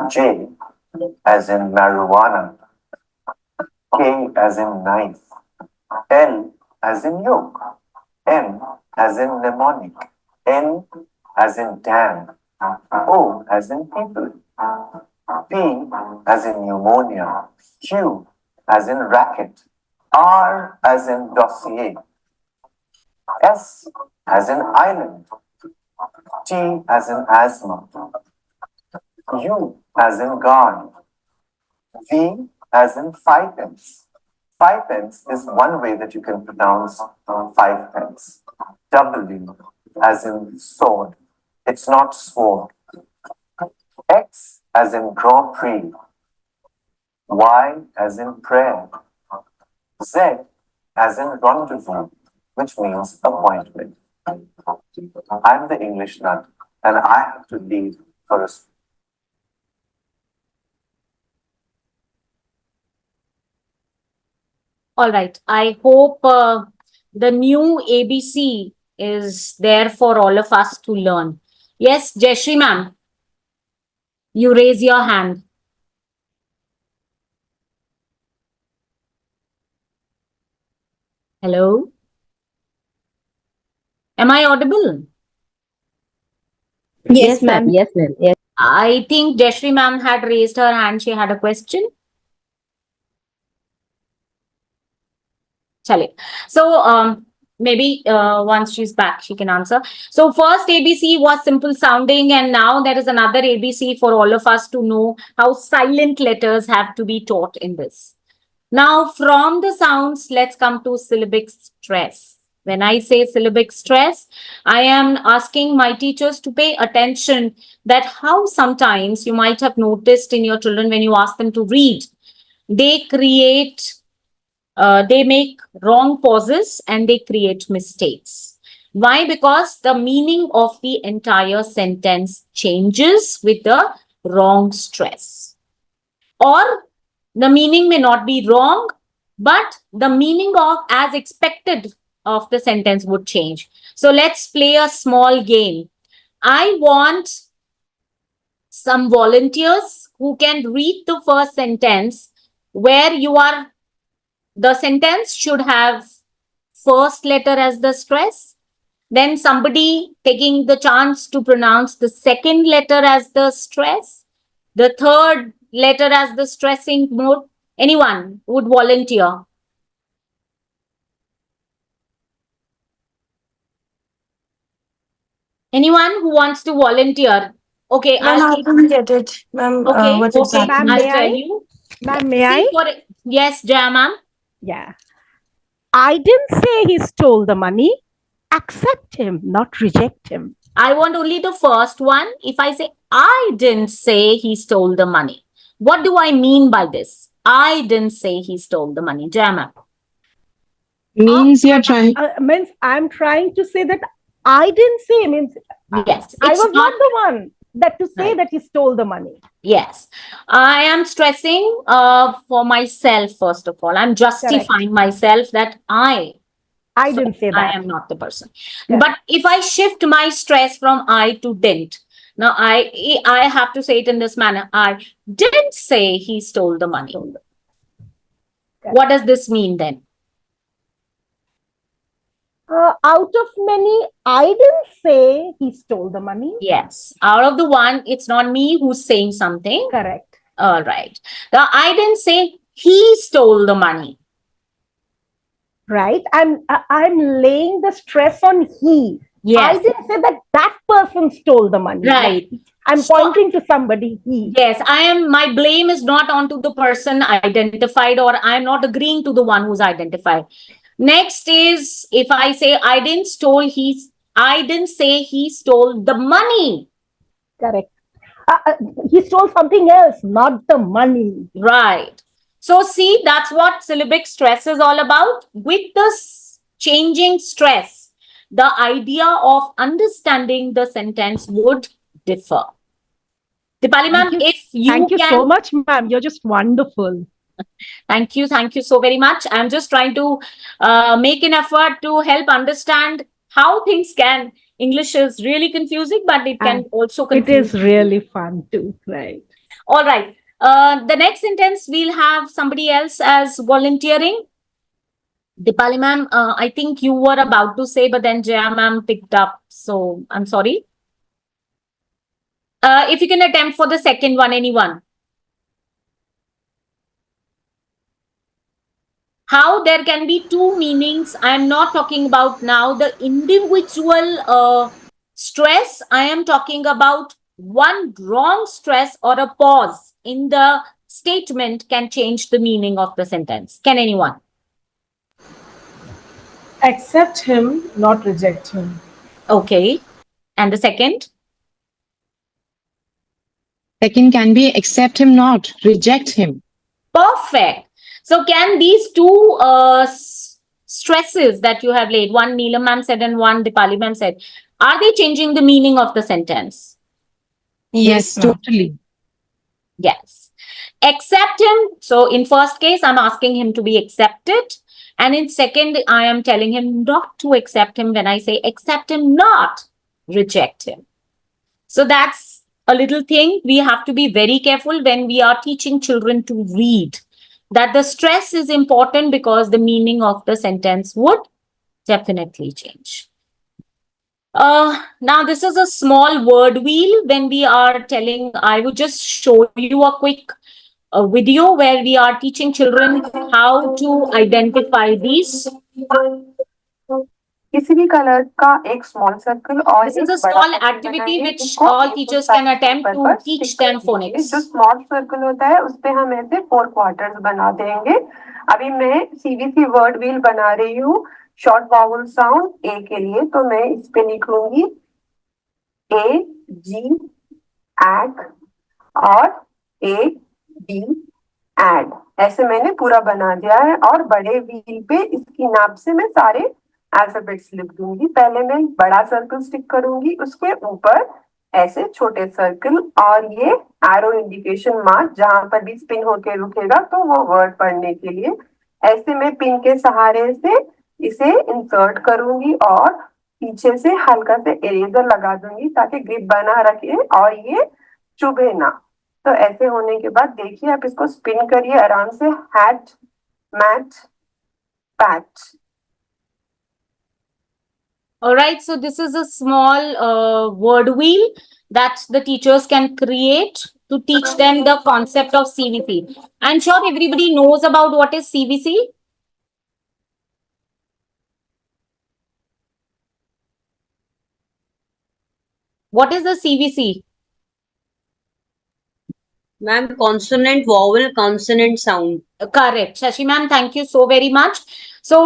L: J as in marijuana. K as in knife. L as in yoke. M as in mnemonic. N as in dam. O as in people. P as in pneumonia. Q as in racket. R as in dossier. S as in island. T as in asthma. U as in guard. V as in five pence. Five pence is one way that you can pronounce five pence. W as in sword. It's not sword. X as in Grand Prix. Y as in prayer. Z as in rendezvous, which means appointment. I'm the English nut and I have to leave for a
D: All right. I hope the new ABC is there for all of us to learn. Yes, Jayashree ma'am, you raise your hand. Hello? Am I audible?
H: Yes, ma'am. Yes, ma'am. Yes.
D: I think Jayashree ma'am had raised her hand. She had a question. Chale. So, maybe once she's back, she can answer. So first ABC was simple sounding, and now there is another ABC for all of us to know how silent letters have to be taught in this. Now, from the sounds, let's come to syllabic stress. When I say syllabic stress, I am asking my teachers to pay attention that how sometimes you might have noticed in your children when you ask them to read, they make wrong pauses and they create mistakes. Why? Because the meaning of the entire sentence changes with the wrong stress. Or the meaning may not be wrong, but the meaning of as expected of the sentence would change. So let's play a small game. I want some volunteers who can read the first sentence where the sentence should have first letter as the stress, then somebody taking the chance to pronounce the second letter as the stress, the third letter as the stressing mode. Anyone would volunteer? Anyone who wants to volunteer? Okay,
I: I didn't get it. Ma'am,
D: okay,
I: what
D: okay,
I: exactly?
D: I'll
E: Ma'am, may
D: tell
E: I?
D: you.
E: Ma'am, may I?
D: Yes, Jaya ma'am.
E: Yeah. I didn't say he stole the money. Accept him, not reject him.
D: I want only the first one. If I say, I didn't say he stole the money, what do I mean by this? I didn't say he stole the money. Jaya ma'am.
E: Means you're trying. Means I'm trying to say that I didn't say. Means
D: Yes,
E: I
D: it's
E: was not the one that to say
D: Right.
E: that he stole the money.
D: Yes, I am stressing for myself, first of all. I'm justifying myself that I
E: didn't say
D: I
E: that.
D: am not the person.
E: Correct.
D: But if I shift my stress from I to didn't, now I have to say it in this manner. I didn't say he stole the money. What does this mean then?
E: Out of many, I didn't say he stole the money.
D: Yes, out of the one, it's not me who's saying something.
E: Correct.
D: All right. Now I didn't say he stole the money.
E: Right. I'm laying the stress on he.
D: Yes.
E: I didn't say that that person stole the money.
D: Right.
E: I'm
D: So-
E: pointing to somebody, he.
D: Yes, my blame is not onto the person identified, or I'm not agreeing to the one who's identified. Next is, if I say I didn't say he stole the money.
E: Correct. He stole something else, not the money.
D: Right. So see, that's what syllabic stress is all about. With this changing stress, the idea of understanding the sentence would differ. Dipali ma'am, if you
E: Thank you
D: can...
E: so much, ma'am. You're just wonderful.
D: Thank you so very much. I'm just trying to make an effort to help understand how things can. English is really confusing, but it can also
E: It
D: confuse.
E: is really fun too, right?
D: All right. The next sentence, we'll have somebody else as volunteering. Dipali ma'am, I think you were about to say, but then Jaya ma'am picked up. So I'm sorry. If you can attempt for the second one, anyone. How there can be two meanings. I am not talking about now the individual stress. I am talking about one wrong stress or a pause in the statement can change the meaning of the sentence. Can anyone?
J: Accept him, not reject him.
D: Okay. And the second?
M: Second can be accept him not, reject him.
D: Perfect. So can these two stresses that you have laid, one Neelam ma'am said and one Dipali ma'am said, are they changing the meaning of the sentence?
M: Yes, totally.
D: Yes. Accept him. So in first case, I'm asking him to be accepted. And in second, I am telling him not to accept him. When I say accept him, not reject him. So that's a little thing. We have to be very careful when we are teaching children to read. That the stress is important because the meaning of the sentence would definitely change. Now this is a small word wheel. When we are telling, I would just show you a quick video where we are teaching children how to identify these.
N: किसी भी colour का एक small circle और
D: This is a small activity which all teachers can attempt to teach them phonics.
N: जो small circle होता है उस पे हम ऐसे 4 क्वार्टर्स बना देंगे. अभी मैं सीवीसी वर्ड व्हील बना रही हूँ शॉर्ट वावल साउंड ए के लिए, तो मैं इस पे लिखूंगी ए जी एग और ए डी एड. ऐसे मैंने पूरा बना दिया है और बड़े व्हील पे इसकी नाप से मैं सारे अल्फाबेट्स लिख दूंगी. पहले मैं बड़ा सर्कल स्टिक करूंगी, उसके ऊपर ऐसे छोटे सर्कल और ये एरो इंडिकेशन मार्क जहां पर भी स्पिन होके रुकेगा तो वो वर्ड पढ़ने के लिए. ऐसे मैं पिन के सहारे से इसे इंसर्ट करूंगी और पीछे से हल्का से इरेजर लगा दूंगी ताकि ग्रिप बना रखे और ये चुभे ना. तो ऐसे होने के बाद देखिए आप इसको स्पिन करिए आराम से. Hat, mat, pat.
D: All right, so this is a small word wheel that the teachers can create to teach them the concept of CVC. I'm sure everybody knows about what is CVC. What is the CVC?
O: Ma'am, consonant, vowel, consonant, sound.
D: Correct. Shashi ma'am, thank you so very much. So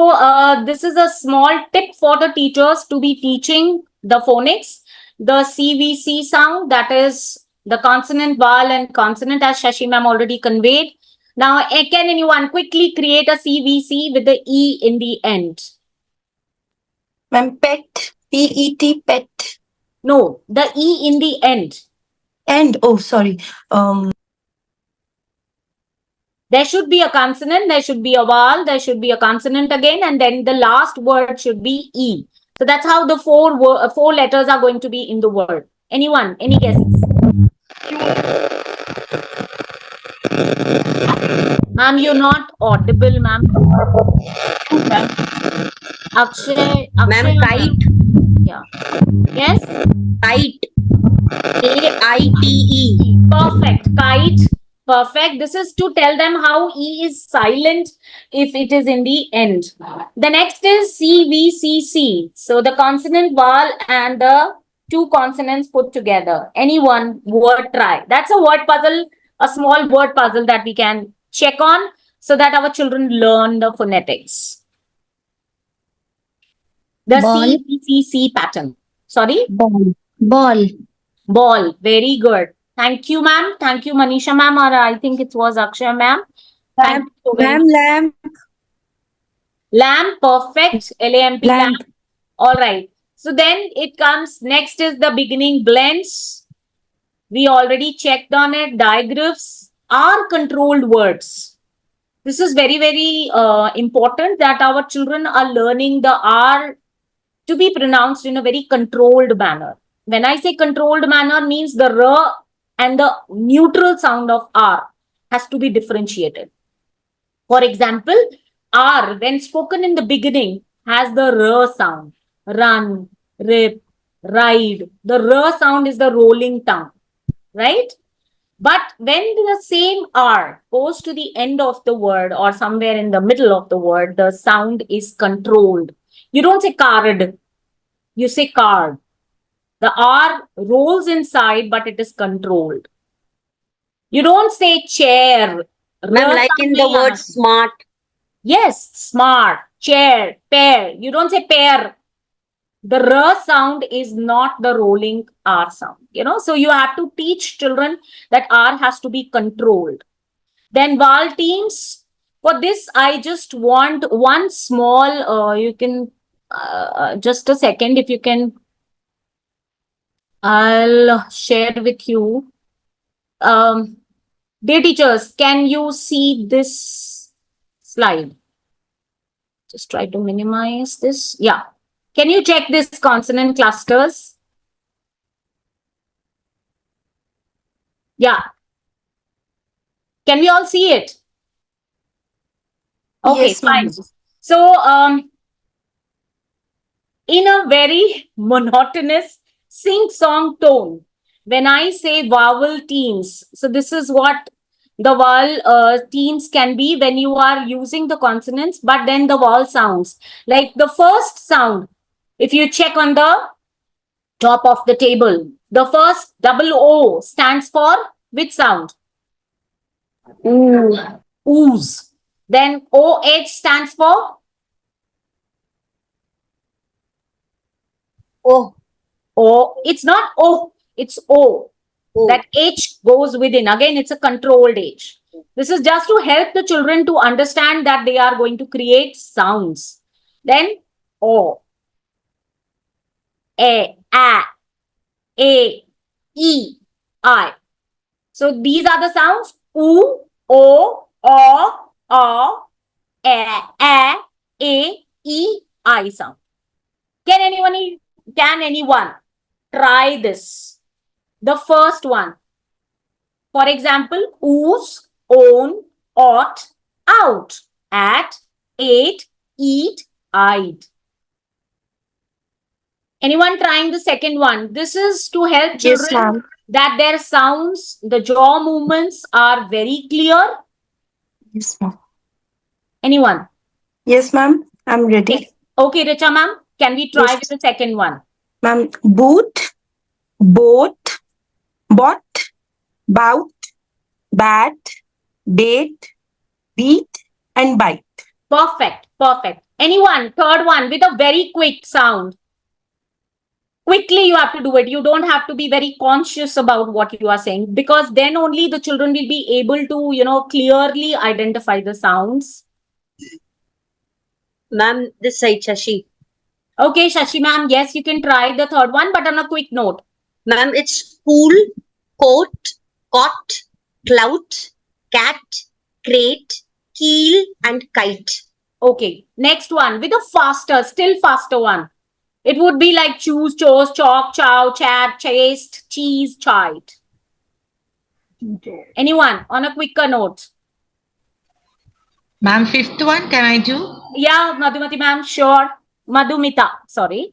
D: this is a small tip for the teachers to be teaching the phonics. The CVC sound, that is the consonant, vowel and consonant, as Shashi ma'am already conveyed. Now, can anyone quickly create a CVC with the E in the end?
I: Ma'am, pet, P-E-T, pet.
D: No, the E in the end.
I: And, oh, sorry.
D: There should be a consonant, there should be a vowel, there should be a consonant again, and then the last word should be E. So that's how the four letters are going to be in the word. Anyone? Any guesses? Ma'am, you're not audible, ma'am. Akshay,
O: Ma'am, kite.
D: Yeah. Yes?
O: Kite. K-I-T-E.
D: Perfect. Kite. Perfect. This is to tell them how E is silent if it is in the end. The next is CVCC. So the consonant, vowel and the two consonants put together. Any one word try. That's a word puzzle, a small word puzzle that we can check on so that our children learn the phonetics. The
B: Ball.
D: CVCC pattern. Sorry?
B: Ball. Ball.
D: Ball. Very good. Thank you, ma'am. Thank you, Manisha ma'am, or I think it was Akshay ma'am. Thank you so very much.
B: Lamp.
D: Lamp, perfect. L-A-M-P, lamp. All right. So then it comes, next is the beginning blends. We already checked on it. Digraphs are controlled words. This is very, very important that our children are learning the R to be pronounced in a very controlled manner. When I say controlled manner, means the R and the neutral sound of R has to be differentiated. For example, R, when spoken in the beginning, has the R sound. Run, rip, ride. The R sound is the rolling tongue, right? But when the same R goes to the end of the word or somewhere in the middle of the word, the sound is controlled. You don't say card, you say card. The R rolls inside, but it is controlled. You don't say chair.
O: Ma'am, like in the word smart.
D: Yes, smart, chair, pair. You don't say pair. The R sound is not the rolling R sound, so you have to teach children that R has to be controlled. Then vowel teams, for this, I just want one small, you can, just a second, if you can, I'll share with you. Dear teachers, can you see this slide? Just try to minimize this. Yeah. Can you check this consonant clusters? Yeah. Can we all see it? Okay,
I: Yes, ma'am.
D: fine. So, in a very monotonous sing-song tone, when I say vowel teams, so this is what the vowel teams can be when you are using the consonants, but then the vowel sounds. Like the first sound, if you check on the top of the table, the first double O stands for which sound?
O: Ooh.
D: Ooze. Then OH stands for?
O: Oh.
D: O. It's not O, it's O. That H goes within. Again, it's a controlled H. This is just to help the children to understand that they are going to create sounds. Then O. A, E, I. So these are the sounds: U, O, E, I sound. Can anyone try this? The first one. For example, ooze, own, ought, out, at, ate, eat, eyed. Anyone trying the second one? This is to help
I: Yes,
D: children
I: ma'am.
D: that their sounds, the jaw movements are very clear.
I: Yes, ma'am.
D: Anyone?
I: Yes, ma'am. I'm ready.
D: Okay, Richa ma'am, can we try
I: Yes.
D: with the second one?
I: Ma'am, boot, boat, bot, bout, bat, date, beat, and bite.
D: Perfect, perfect. Anyone? Third one with a very quick sound. Quickly you have to do it. You don't have to be very conscious about what you are saying, because then only the children will be able to, clearly identify the sounds.
O: Ma'am, this side, Shashi.
D: Okay, Shashi ma'am, yes, you can try the third one, but on a quick note.
O: Ma'am, it's pool, coat, cot, clout, cat, crate, keel, and kite.
D: Okay, next one with a faster, still faster one. It would be like choose, chose, chalk, chow, chat, chased, cheese, chide. Anyone on a quicker note?
K: Ma'am, fifth one, can I do?
D: Yeah, Madhumati ma'am, sure. Madhumita, sorry.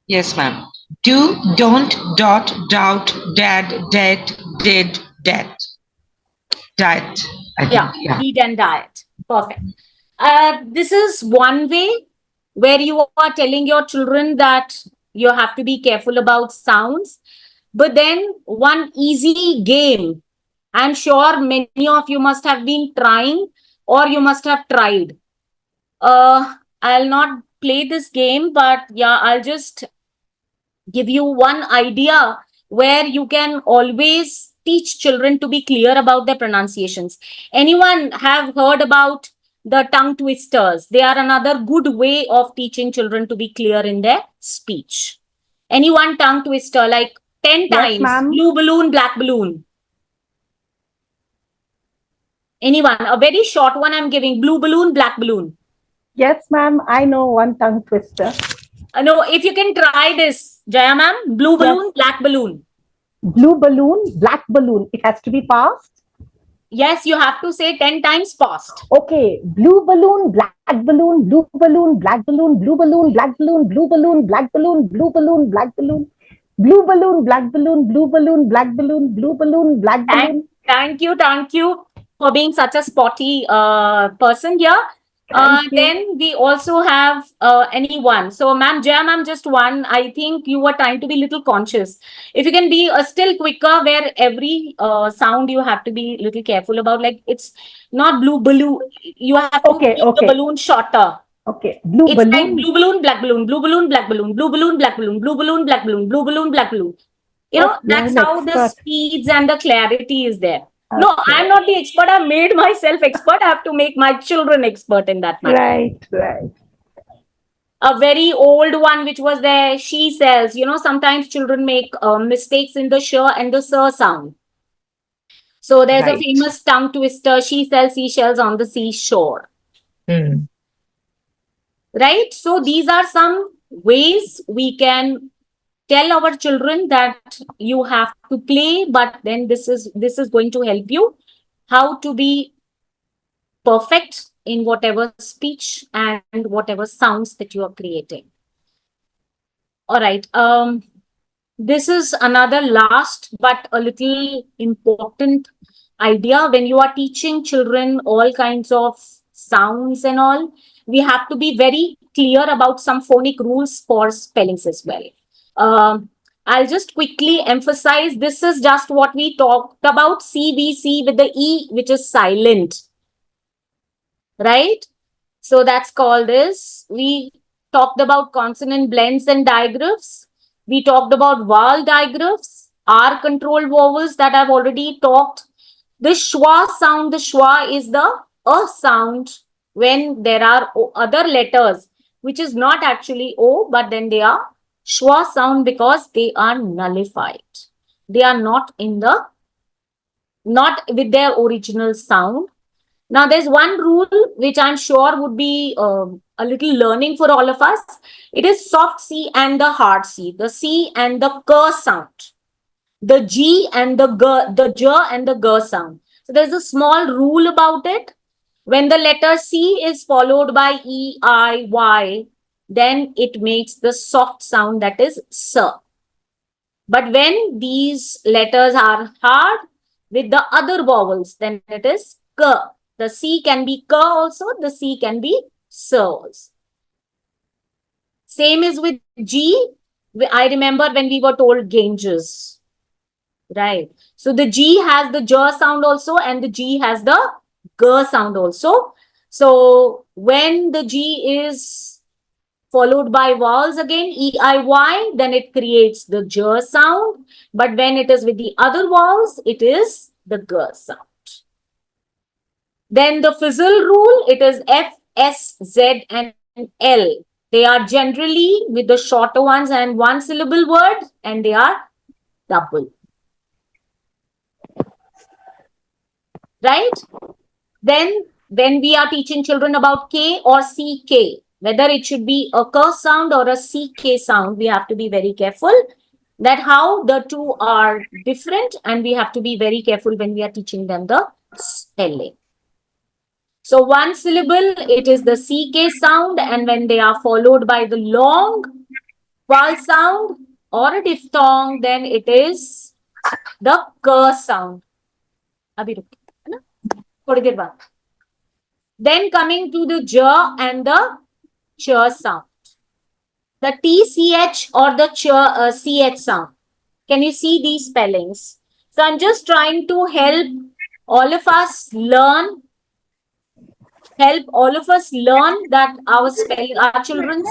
K: Yes, ma'am. Do, don't, dot, doubt, dad, dead, did, dead. Diet. I think, yeah.
D: Eat and diet. Perfect. This is one way where you are telling your children that you have to be careful about sounds. But then one easy game, I'm sure many of you must have been trying or you must have tried. I'll not play this game, but yeah, I'll just give you one idea where you can always teach children to be clear about their pronunciations. Anyone have heard about the tongue twisters? They are another good way of teaching children to be clear in their speech. Anyone tongue twister like 10 times?
E: ma'am.
D: Blue balloon, black balloon. Anyone? A very short one I'm giving. Blue balloon, black balloon.
E: Yes, ma'am. I know one tongue twister.
D: No, if you can try this, Jaya ma'am. Blue balloon, black balloon.
E: Blue balloon, black balloon. It has to be fast.
D: Yes, you have to say 10 times fast.
E: Okay, blue balloon, black balloon, blue balloon, black balloon, blue balloon, black balloon, blue balloon, black balloon, blue balloon, black balloon, blue balloon, black balloon, blue balloon, black balloon, blue balloon, black balloon.
D: Thank you for being such a spotty person here.
E: Thank you.
D: Then we also have anyone. So, ma'am, Jaya ma'am, just one. I think you were trying to be little conscious. If you can be still quicker, where every sound you have to be little careful about. Like it's not blue balloon. You have to
E: Okay,
D: keep the
E: okay.
D: balloon shorter.
E: Okay, blue
D: It's like
E: balloon.
D: blue balloon, black balloon, blue balloon, black balloon, blue balloon, black balloon, blue balloon, black balloon, blue balloon, black balloon. You know,
E: Okay,
D: that's
E: I'm
D: how the
E: expert.
D: speeds and the clarity is there. No,
E: Okay.
D: I'm not the expert. I've made myself expert. I have to make my children expert in that matter.
E: Right.
D: A very old one, which was there, she sells. You know, sometimes children make mistakes in the sh and the sir sound. So there's a
E: Right.
D: famous tongue twister. She sells seashells on the seashore. Right? So these are some ways we can tell our children that you have to play, but then this is going to help you how to be perfect in whatever speech and whatever sounds that you are creating. All right. This is another last but a little important idea. When you are teaching children all kinds of sounds and all, we have to be very clear about some phonic rules for spellings as well. I'll just quickly emphasize this is just what we talked about, CVC with the E, which is silent. Right? So that's called as, we talked about consonant blends and digraphs. We talked about vowel digraphs, R controlled vowels that I've already talked. The schwa sound, the schwa is the a sound when there are other letters, which is not actually O, but then they are schwa sound because they are nullified. They are not with their original sound. Now, there's one rule which I'm sure would be a little learning for all of us. It is soft C and the hard C, the C and the K sound, the G and the G, the J and the G sound. So there's a small rule about it. When the letter C is followed by E, I, Y, then it makes the soft sound, that is S. But when these letters are hard with the other vowels, then it is K. The C can be K also, the C can be S also. Same is with G. I remember when we were told Ganges. Right. So the G has the J sound also and the G has the G sound also. So when the G is followed by vowels again, E, I, Y, then it creates the J sound. But when it is with the other vowels, it is the G sound. Then the fizzle rule, it is F, S, Z, and L. They are generally with the shorter ones and one syllable word, and they are double. Right? Then when we are teaching children about K or CK, whether it should be a K sound or a CK sound, we have to be very careful that how the two are different, and we have to be very careful when we are teaching them the spelling. So one syllable, it is the CK sound, and when they are followed by the long vowel sound or a diphthong, then it is the K sound. Abhi ruk, hai na? Thodi der baad. Then coming to the J and the Ch sound. The TCH or the CH sound. Can you see these spellings? So I'm just trying to help all of us learn that our children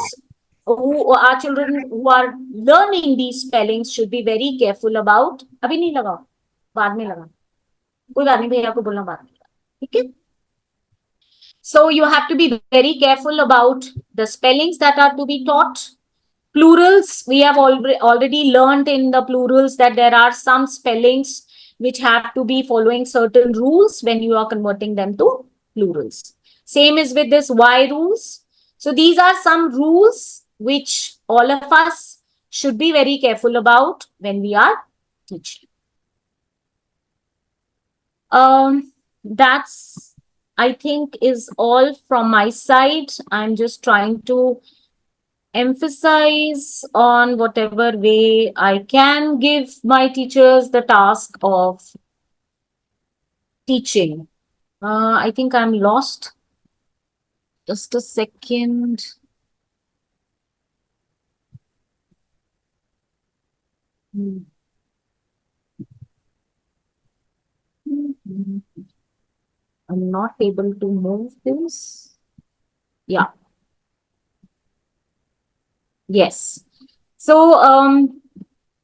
D: who are learning these spellings should be very careful about. अभी नहीं लगाओ, बाद में लगा. कोई बात नहीं, भैया को बोलना बाद में. ठीक है? So you have to be very careful about the spellings that are to be taught. Plurals, we have already learned in the plurals that there are some spellings which have to be following certain rules when you are converting them to plurals. Same is with this Y rules. So these are some rules which all of us should be very careful about when we are teaching. that's, I think, is all from my side. I'm just trying to emphasize on whatever way I can give my teachers the task of teaching. I think I'm lost. Just a second. I'm not able to move this. Yeah. Yes. So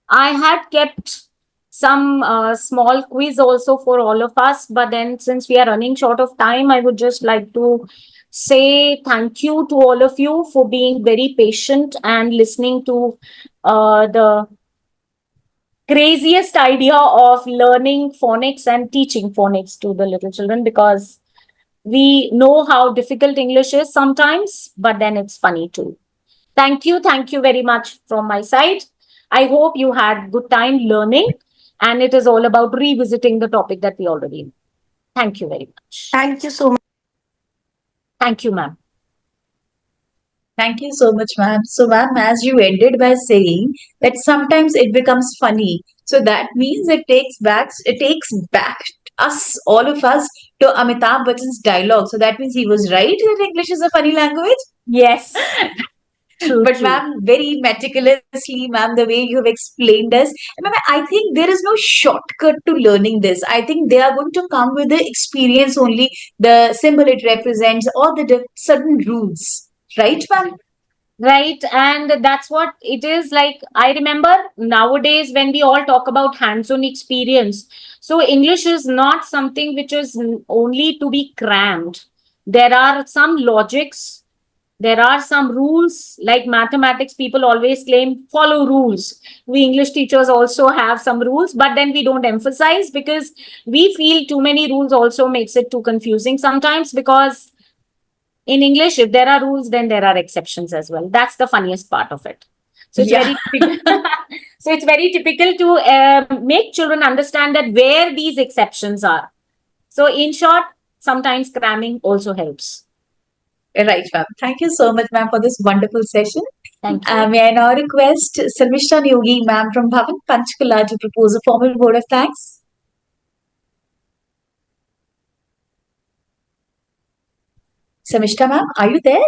D: I had kept some small quiz also for all of us, but then since we are running short of time, I would just like to say thank you to all of you for being very patient and listening to the craziest idea of learning phonics and teaching phonics to the little children, because we know how difficult English is sometimes, but then it's funny too. Thank you very much from my side. I hope you had good time learning, and it is all about revisiting the topic that we already know. Thank you very much.
I: Thank you so much.
D: Thank you, ma'am.
A: Thank you so much, ma'am. So, ma'am, as you ended by saying that sometimes it becomes funny, so that means it takes back us, all of us, to Amitabh Bachchan's dialogue. So that means he was right that English is a funny language.
D: Yes. True,
A: But
D: true.
A: ma'am, very meticulously, ma'am, the way you have explained us, ma'am, I think there is no shortcut to learning this. I think they are going to come with the experience only, the symbol it represents, or the certain rules. Right, ma'am?
D: Right, and that's what it is. Like, I remember nowadays when we all talk about hands-on experience, so English is not something which is only to be crammed. There are some logics, there are some rules. Like mathematics, people always claim follow rules. We English teachers also have some rules, but then we don't emphasize because we feel too many rules also makes it too confusing sometimes, because in English, if there are rules, then there are exceptions as well. That's the funniest part of it. So it's very so it's very typical to make children understand that where these exceptions are. So in short, sometimes cramming also helps.
A: Right, ma'am. Thank you so much, ma'am, for this wonderful session.
D: Thank you.
A: May I now request Sarmishta Yogi, ma'am, from Bhavan Panchkula to propose a formal word of thanks? Samishta ma'am, are you there?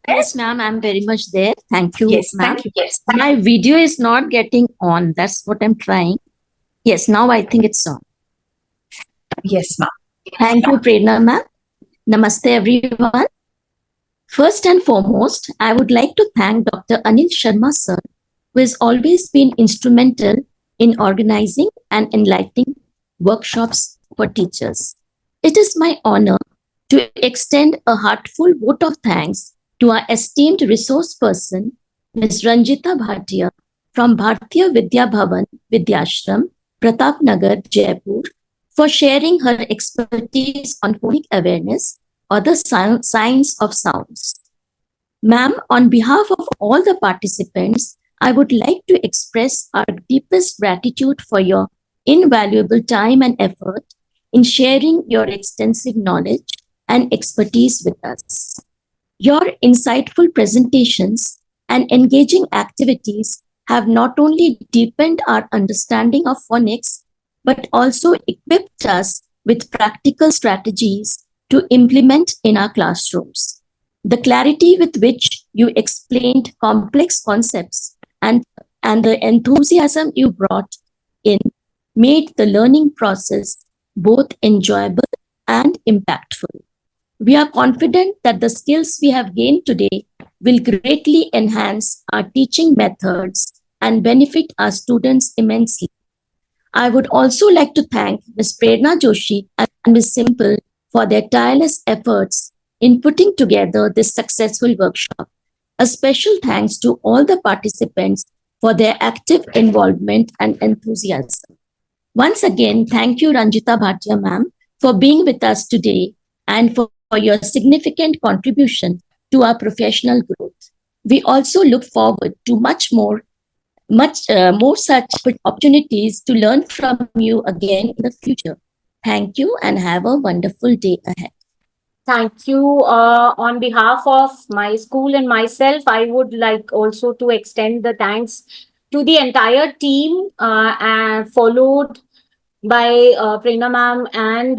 P: Yes, ma'am, I'm very much there. Thank you,
A: Yes,
P: ma'am.
A: thank you. Yes.
P: My video is not getting on. That's what I'm trying. Yes, now I think it's on.
A: Yes, ma'am.
P: Thank you, Prerna, ma'am. Namaste, everyone. First and foremost, I would like to thank Dr. Anil Sharma, sir, who has always been instrumental in organizing and enlightening workshops for teachers. It is my honor to extend a heartfelt vote of thanks to our esteemed resource person, Ms. Ranjita Bhatia from Bharatiya Vidya Bhavan Vidyashram, Pratap Nagar, Jaipur, for sharing her expertise on phonic awareness or the science of sounds. Ma'am, on behalf of all the participants, I would like to express our deepest gratitude for your invaluable time and effort in sharing your extensive knowledge and expertise with us. Your insightful presentations and engaging activities have not only deepened our understanding of phonics, but also equipped us with practical strategies to implement in our classrooms. The clarity with which you explained complex concepts and the enthusiasm you brought in made the learning process both enjoyable and impactful. We are confident that the skills we have gained today will greatly enhance our teaching methods and benefit our students immensely. I would also like to thank Ms. Prerna Joshi and Ms. Simple for their tireless efforts in putting together this successful workshop. A special thanks to all the participants for their active involvement and enthusiasm. Once again, thank you, Ranjita Bhatia ma'am, for being with us today and for your significant contribution to our professional growth. We also look forward to much more such opportunities to learn from you again in the future. Thank you and have a wonderful day ahead.
D: Thank you. On behalf of my school and myself, I would like also to extend the thanks to the entire team, and followed by Prerna ma'am and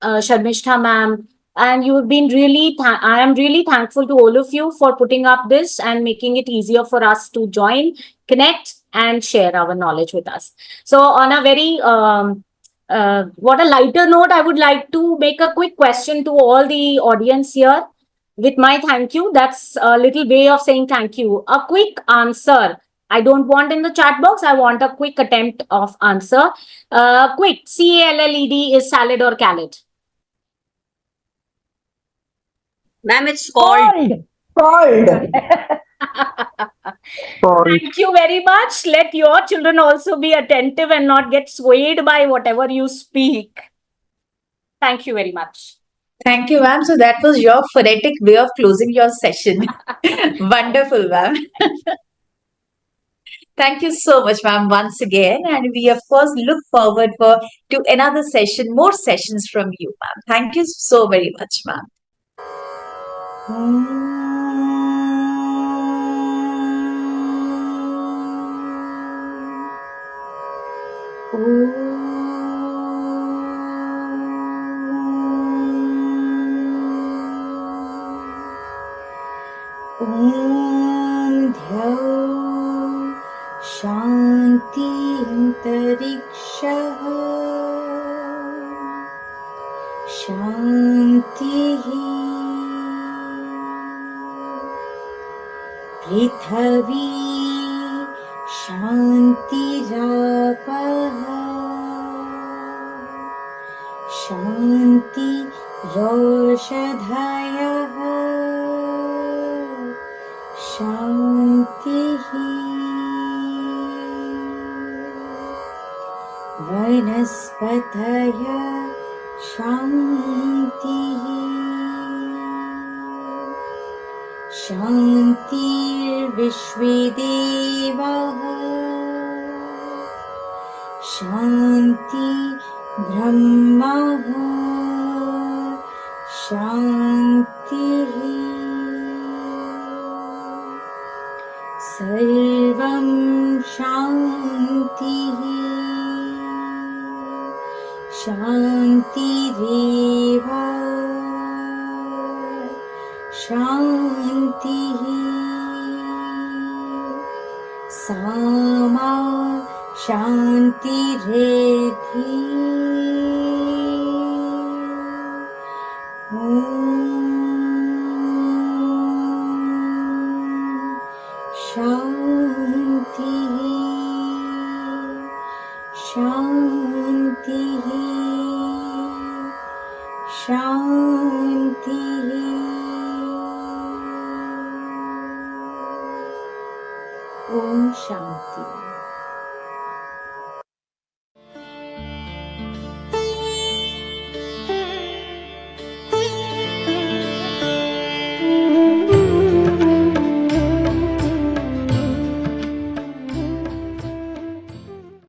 D: Sharmishta ma'am. And you have been really, I am really thankful to all of you for putting up this and making it easier for us to join, connect, and share our knowledge with us. So, on a very what a lighter note, I would like to make a quick question to all the audience here with my thank you. That's a little way of saying thank you. A quick answer. I don't want in the chat box. I want a quick attempt of answer. Quick. CALLED is salad or khaled?
O: Ma'am, it's called.
E: Called.
D: Thank you very much. Let your children also be attentive and not get swayed by whatever you speak. Thank you very much.
A: Thank you, ma'am. So that was your phonetic way of closing your session. Wonderful, ma'am. Thank you so much, ma'am, once again. And we, of course, look forward to another session, more sessions from you, ma'am. Thank you so very much, ma'am.
B: शान्ति अन्तरिक्षः शान्तिः पृथिवी शान्तिरापः शान्तिरोषधयः शान्तिः वनस्पतय शान्तिः शान्तिर्विश्वे देवाः शान्ति ब्रह्मः शान्तिः सर्वं शान्तिः शान्तिरेव शान्तिः सामा शान्तिरेधि शान्तिः शान्तिः शान्तिः ॐ शान्ति